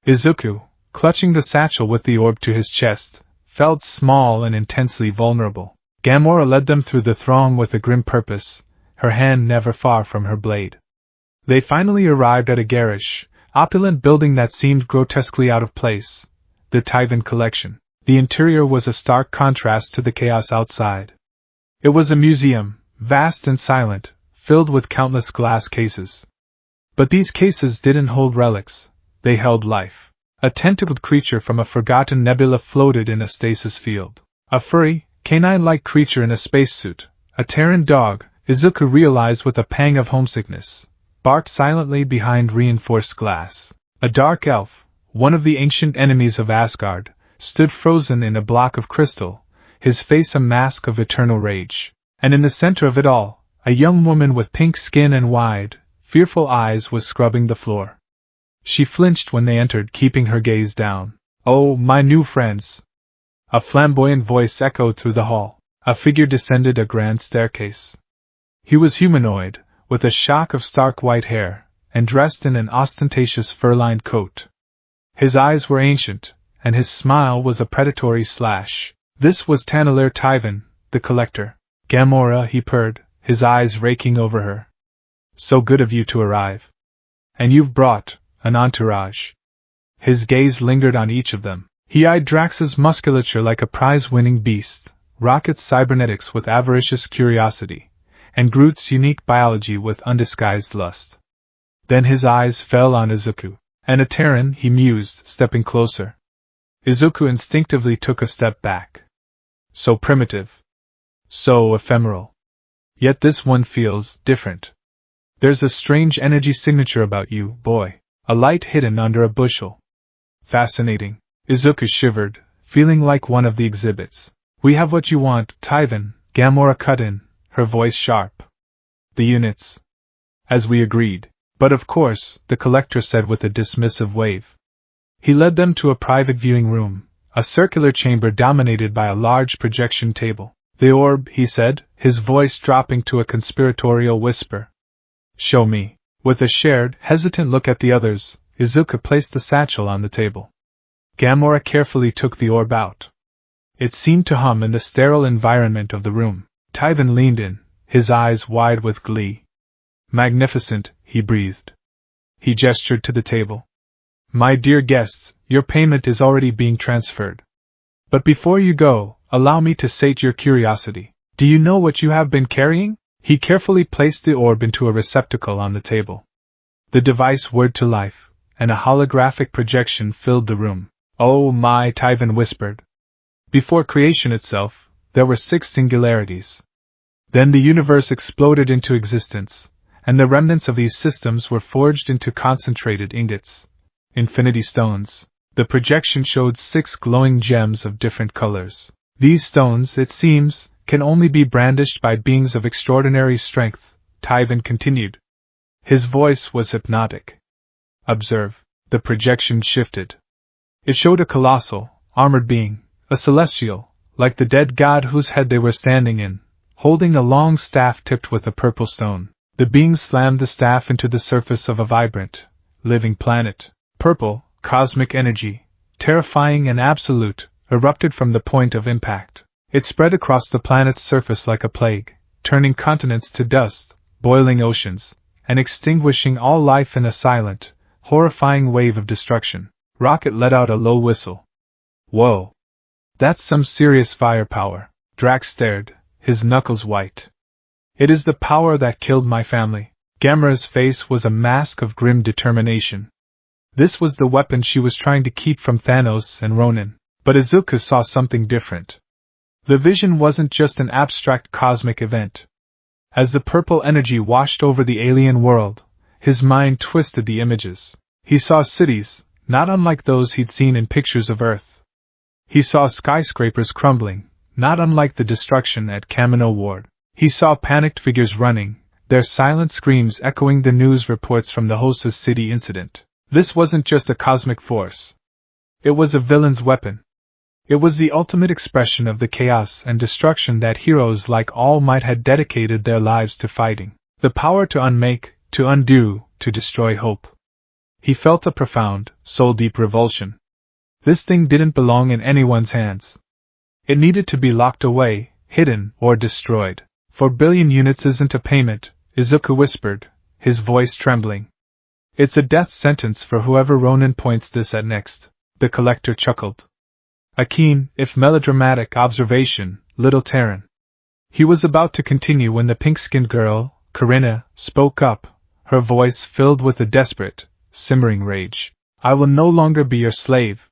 Izuku, clutching the satchel with the orb to his chest, felt small and intensely vulnerable. Gamora led them through the throng with a grim purpose, her hand never far from her blade. They finally arrived at a garish, opulent building that seemed grotesquely out of place. The Tyvan Collection. The interior was a stark contrast to the chaos outside. It was a museum, vast and silent, filled with countless glass cases. But these cases didn't hold relics, they held life. A tentacled creature from a forgotten nebula floated in a stasis field. A furry, canine-like creature in a spacesuit, a Terran dog, Izuku realized with a pang of homesickness, barked silently behind reinforced glass. A dark elf, one of the ancient enemies of Asgard, stood frozen in a block of crystal, his face a mask of eternal rage. And in the center of it all, a young woman with pink skin and wide, fearful eyes was scrubbing the floor. She flinched when they entered, keeping her gaze down. "Oh, my new friends!" A flamboyant voice echoed through the hall. A figure descended a grand staircase. He was humanoid, with a shock of stark white hair, and dressed in an ostentatious fur-lined coat. His eyes were ancient, and his smile was a predatory slash. This was Tanalir Tyvan, the collector. "Gamora," he purred, his eyes raking over her. "So good of you to arrive. And you've brought an entourage." His gaze lingered on each of them. He eyed Drax's musculature like a prize-winning beast, Rocket's cybernetics with avaricious curiosity, and Groot's unique biology with undisguised lust. Then his eyes fell on Izuku. "And a Terran," he mused, stepping closer. Izuku instinctively took a step back. "So primitive. So ephemeral. Yet this one feels different. There's a strange energy signature about you, boy. A light hidden under a bushel." "Fascinating." Izuku shivered, feeling like one of the exhibits. "We have what you want, Tyvan," Gamora cut in, her voice sharp. "The units. As we agreed. But of course," the collector said with a dismissive wave. He led them to a private viewing room, a circular chamber dominated by a large projection table. "The orb," he said, his voice dropping to a conspiratorial whisper. "Show me." With a shared, hesitant look at the others, Izuku placed the satchel on the table. Gamora carefully took the orb out. It seemed to hum in the sterile environment of the room. Tyven leaned in, his eyes wide with glee. Magnificent, he breathed. He gestured to the table. My dear guests, your payment is already being transferred. But before you go, allow me to sate your curiosity. Do you know what you have been carrying? He carefully placed the orb into a receptacle on the table. The device whirred to life, and a holographic projection filled the room. Oh my, Tyven whispered. Before creation itself, there were 6 singularities. Then the universe exploded into existence, and the remnants of these systems were forged into concentrated ingots, infinity stones. The projection showed 6 glowing gems of different colors. These stones, it seems, can only be brandished by beings of extraordinary strength, Tyven continued. His voice was hypnotic. Observe. The projection shifted. It showed a colossal, armored being, a celestial, like the dead god whose head they were standing in, holding a long staff tipped with a purple stone. The being slammed the staff into the surface of a vibrant, living planet. Purple, cosmic energy, terrifying and absolute, erupted from the point of impact. It spread across the planet's surface like a plague, turning continents to dust, boiling oceans, and extinguishing all life in a silent, horrifying wave of destruction. Rocket let out a low whistle. Whoa! That's some serious firepower. Drax stared, his knuckles white. It is the power that killed my family. Gamora's face was a mask of grim determination. This was the weapon she was trying to keep from Thanos and Ronan. But Izuku saw something different. The vision wasn't just an abstract cosmic event. As the purple energy washed over the alien world, his mind twisted the images. He saw cities, not unlike those he'd seen in pictures of Earth. He saw skyscrapers crumbling, not unlike the destruction at Kamino Ward. He saw panicked figures running, their silent screams echoing the news reports from the Hosa's City incident. This wasn't just a cosmic force. It was a villain's weapon. It was the ultimate expression of the chaos and destruction that heroes like All Might had dedicated their lives to fighting. The power to unmake, to undo, to destroy hope. He felt a profound, soul-deep revulsion. This thing didn't belong in anyone's hands. It needed to be locked away, hidden, or destroyed. 4 billion units isn't a payment, Izuku whispered, his voice trembling. It's a death sentence for whoever Ronan points this at next. The collector chuckled. A keen, if melodramatic, observation, little Terran. He was about to continue when the pink-skinned girl, Corinna, spoke up, her voice filled with a desperate, simmering rage. I will no longer be your slave,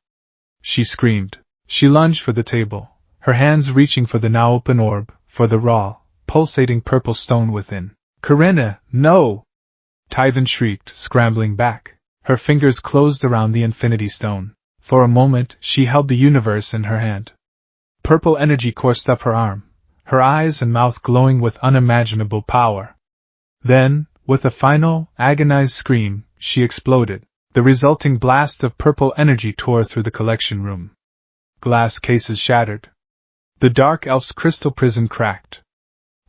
she screamed. She lunged for the table, her hands reaching for the now open orb, for the raw, pulsating purple stone within. Corinna, no! Tyven shrieked, scrambling back. Her fingers closed around the infinity stone. For a moment, she held the universe in her hand. Purple energy coursed up her arm, her eyes and mouth glowing with unimaginable power. Then, with a final, agonized scream, she exploded. The resulting blast of purple energy tore through the collection room. Glass cases shattered. The dark elf's crystal prison cracked.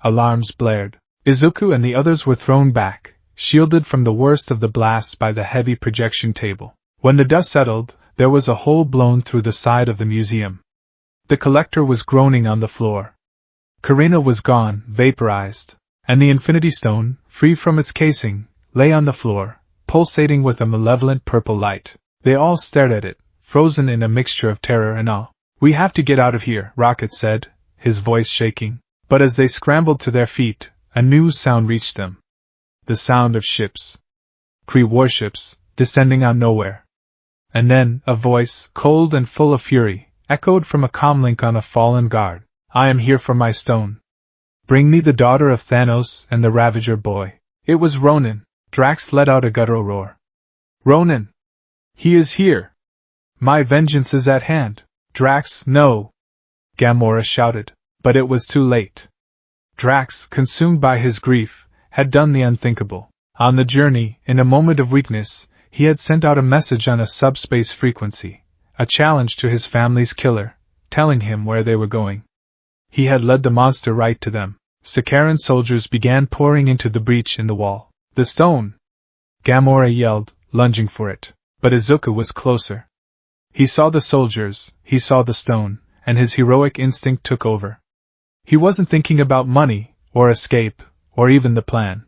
Alarms blared. Izuku and the others were thrown back, shielded from the worst of the blasts by the heavy projection table. When the dust settled, there was a hole blown through the side of the museum. The collector was groaning on the floor. Corinna was gone, vaporized, and the Infinity Stone, free from its casing, lay on the floor, pulsating with a malevolent purple light. They all stared at it, frozen in a mixture of terror and awe. We have to get out of here, Rocket said, his voice shaking. But as they scrambled to their feet, a new sound reached them. The sound of ships. Kree warships, descending on nowhere. And then, a voice, cold and full of fury, echoed from a comlink on a fallen guard. I am here for my stone. Bring me the daughter of Thanos and the Ravager boy. It was Ronan. Drax let out a guttural roar. Ronan! He is here! My vengeance is at hand! Drax, no! Gamora shouted, but it was too late. Drax, consumed by his grief, had done the unthinkable. On the journey, in a moment of weakness, he had sent out a message on a subspace frequency, a challenge to his family's killer, telling him where they were going. He had led the monster right to them. Sakaran soldiers began pouring into the breach in the wall. The stone! Gamora yelled, lunging for it. But Izuku was closer. He saw the soldiers, he saw the stone, and his heroic instinct took over. He wasn't thinking about money, or escape, or even the plan.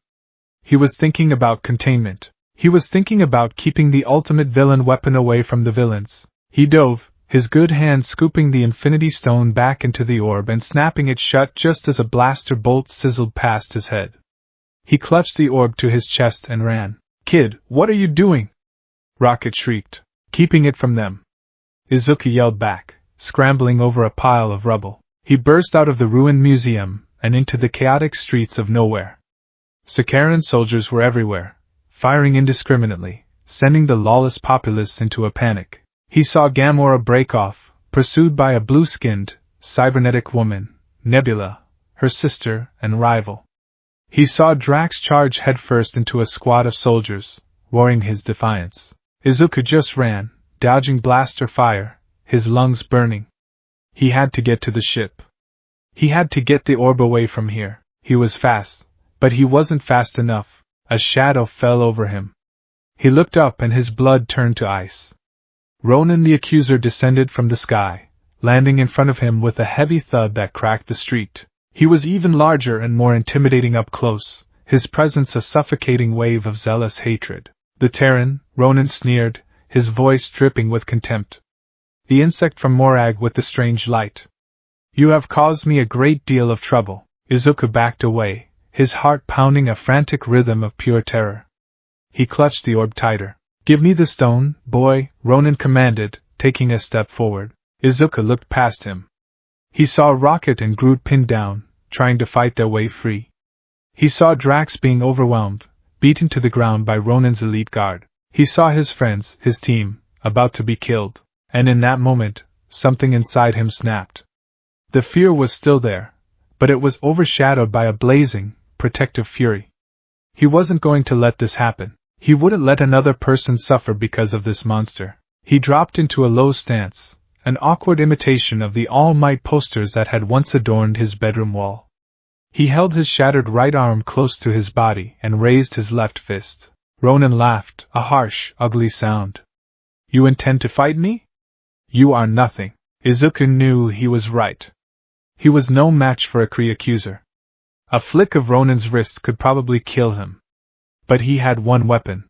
He was thinking about containment. He was thinking about keeping the ultimate villain weapon away from the villains. He dove, his good hand scooping the infinity stone back into the orb and snapping it shut just as a blaster bolt sizzled past his head. He clutched the orb to his chest and ran. "Kid, what are you doing?" Rocket shrieked. "Keeping it from them," Izuku yelled back, scrambling over a pile of rubble. He burst out of the ruined museum and into the chaotic streets of nowhere. Sakaran soldiers were everywhere, firing indiscriminately, sending the lawless populace into a panic. He saw Gamora break off, pursued by a blue-skinned, cybernetic woman, Nebula, her sister and rival. He saw Drax charge headfirst into a squad of soldiers, roaring his defiance. Izuku just ran, dodging blaster fire, his lungs burning. He had to get to the ship. He had to get the orb away from here. He was fast, but he wasn't fast enough. A shadow fell over him. He looked up and his blood turned to ice. Ronan the Accuser descended from the sky, landing in front of him with a heavy thud that cracked the street. He was even larger and more intimidating up close, his presence a suffocating wave of zealous hatred. "The Terran," Ronan sneered, his voice dripping with contempt. "The insect from Morag with the strange light. You have caused me a great deal of trouble." Izuku backed away, his heart pounding a frantic rhythm of pure terror. He clutched the orb tighter. "Give me the stone, boy," Ronan commanded, taking a step forward. Izuku looked past him. He saw Rocket and Groot pinned down, trying to fight their way free. He saw Drax being overwhelmed, beaten to the ground by Ronan's elite guard. He saw his friends, his team, about to be killed, and in that moment, something inside him snapped. The fear was still there, but it was overshadowed by a blazing, protective fury. He wasn't going to let this happen. He wouldn't let another person suffer because of this monster. He dropped into a low stance, an awkward imitation of the All Might posters that had once adorned his bedroom wall. He held his shattered right arm close to his body and raised his left fist. Ronan laughed, a harsh, ugly sound. "You intend to fight me? You are nothing." Izuku knew he was right. He was no match for a Kree accuser. A flick of Ronan's wrist could probably kill him. But he had one weapon.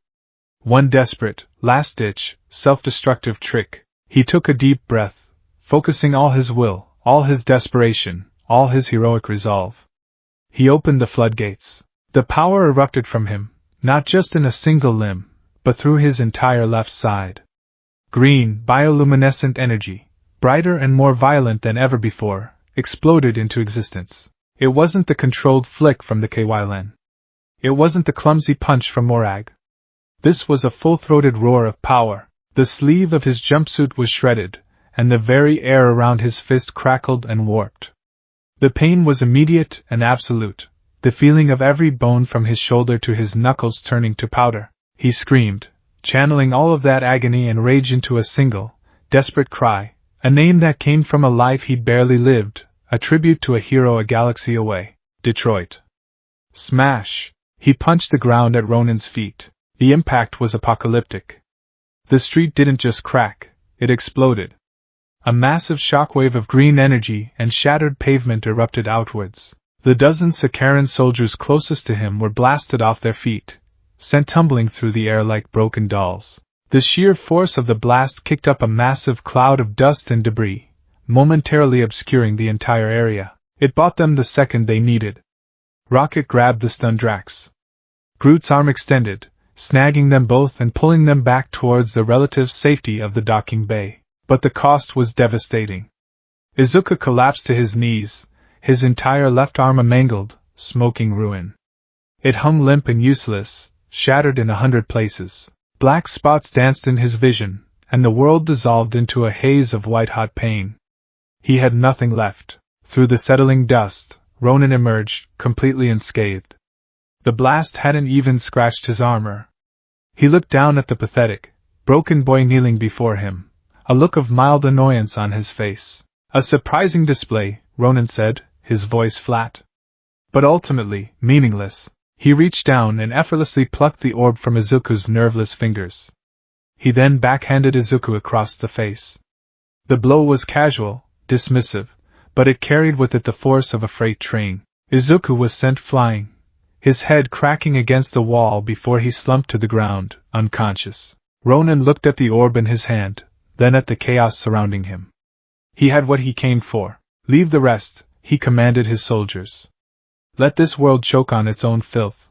One desperate, last-ditch, self-destructive trick. He took a deep breath, focusing all his will, all his desperation, all his heroic resolve. He opened the floodgates. The power erupted from him, not just in a single limb, but through his entire left side. Green, bioluminescent energy, brighter and more violent than ever before, exploded into existence. It wasn't the controlled flick from the KYLN. It wasn't the clumsy punch from Morag. This was a full-throated roar of power. The sleeve of his jumpsuit was shredded, and the very air around his fist crackled and warped. The pain was immediate and absolute, the feeling of every bone from his shoulder to his knuckles turning to powder. He screamed, channeling all of that agony and rage into a single, desperate cry, a name that came from a life he'd barely lived, a tribute to a hero a galaxy away. Detroit. Smash! He punched the ground at Ronan's feet. The impact was apocalyptic. The street didn't just crack, it exploded. A massive shockwave of green energy and shattered pavement erupted outwards. The dozen Sakaran soldiers closest to him were blasted off their feet, sent tumbling through the air like broken dolls. The sheer force of the blast kicked up a massive cloud of dust and debris, momentarily obscuring the entire area. It bought them the second they needed. Rocket grabbed the stunned Drax. Groot's arm extended, snagging them both and pulling them back towards the relative safety of the docking bay. But the cost was devastating. Izuku collapsed to his knees, his entire left arm a mangled, smoking ruin. It hung limp and useless, shattered in 100 places. Black spots danced in his vision, and the world dissolved into a haze of white-hot pain. He had nothing left. Through the settling dust, Ronan emerged, completely unscathed. The blast hadn't even scratched his armor. He looked down at the pathetic, broken boy kneeling before him, a look of mild annoyance on his face. "A surprising display," Ronan said, his voice flat. But ultimately, meaningless. He reached down and effortlessly plucked the orb from Izuku's nerveless fingers. He then backhanded Izuku across the face. The blow was casual, dismissive, but it carried with it the force of a freight train. Izuku was sent flying, his head cracking against the wall before he slumped to the ground, unconscious. Ronan looked at the orb in his hand, then at the chaos surrounding him. He had what he came for. Leave the rest, he commanded his soldiers. Let this world choke on its own filth.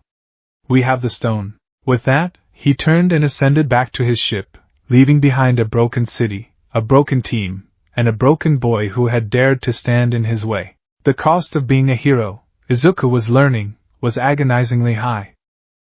We have the stone. With that, he turned and ascended back to his ship, leaving behind a broken city, a broken team, and a broken boy who had dared to stand in his way. The cost of being a hero, Izuku was learning, was agonizingly high.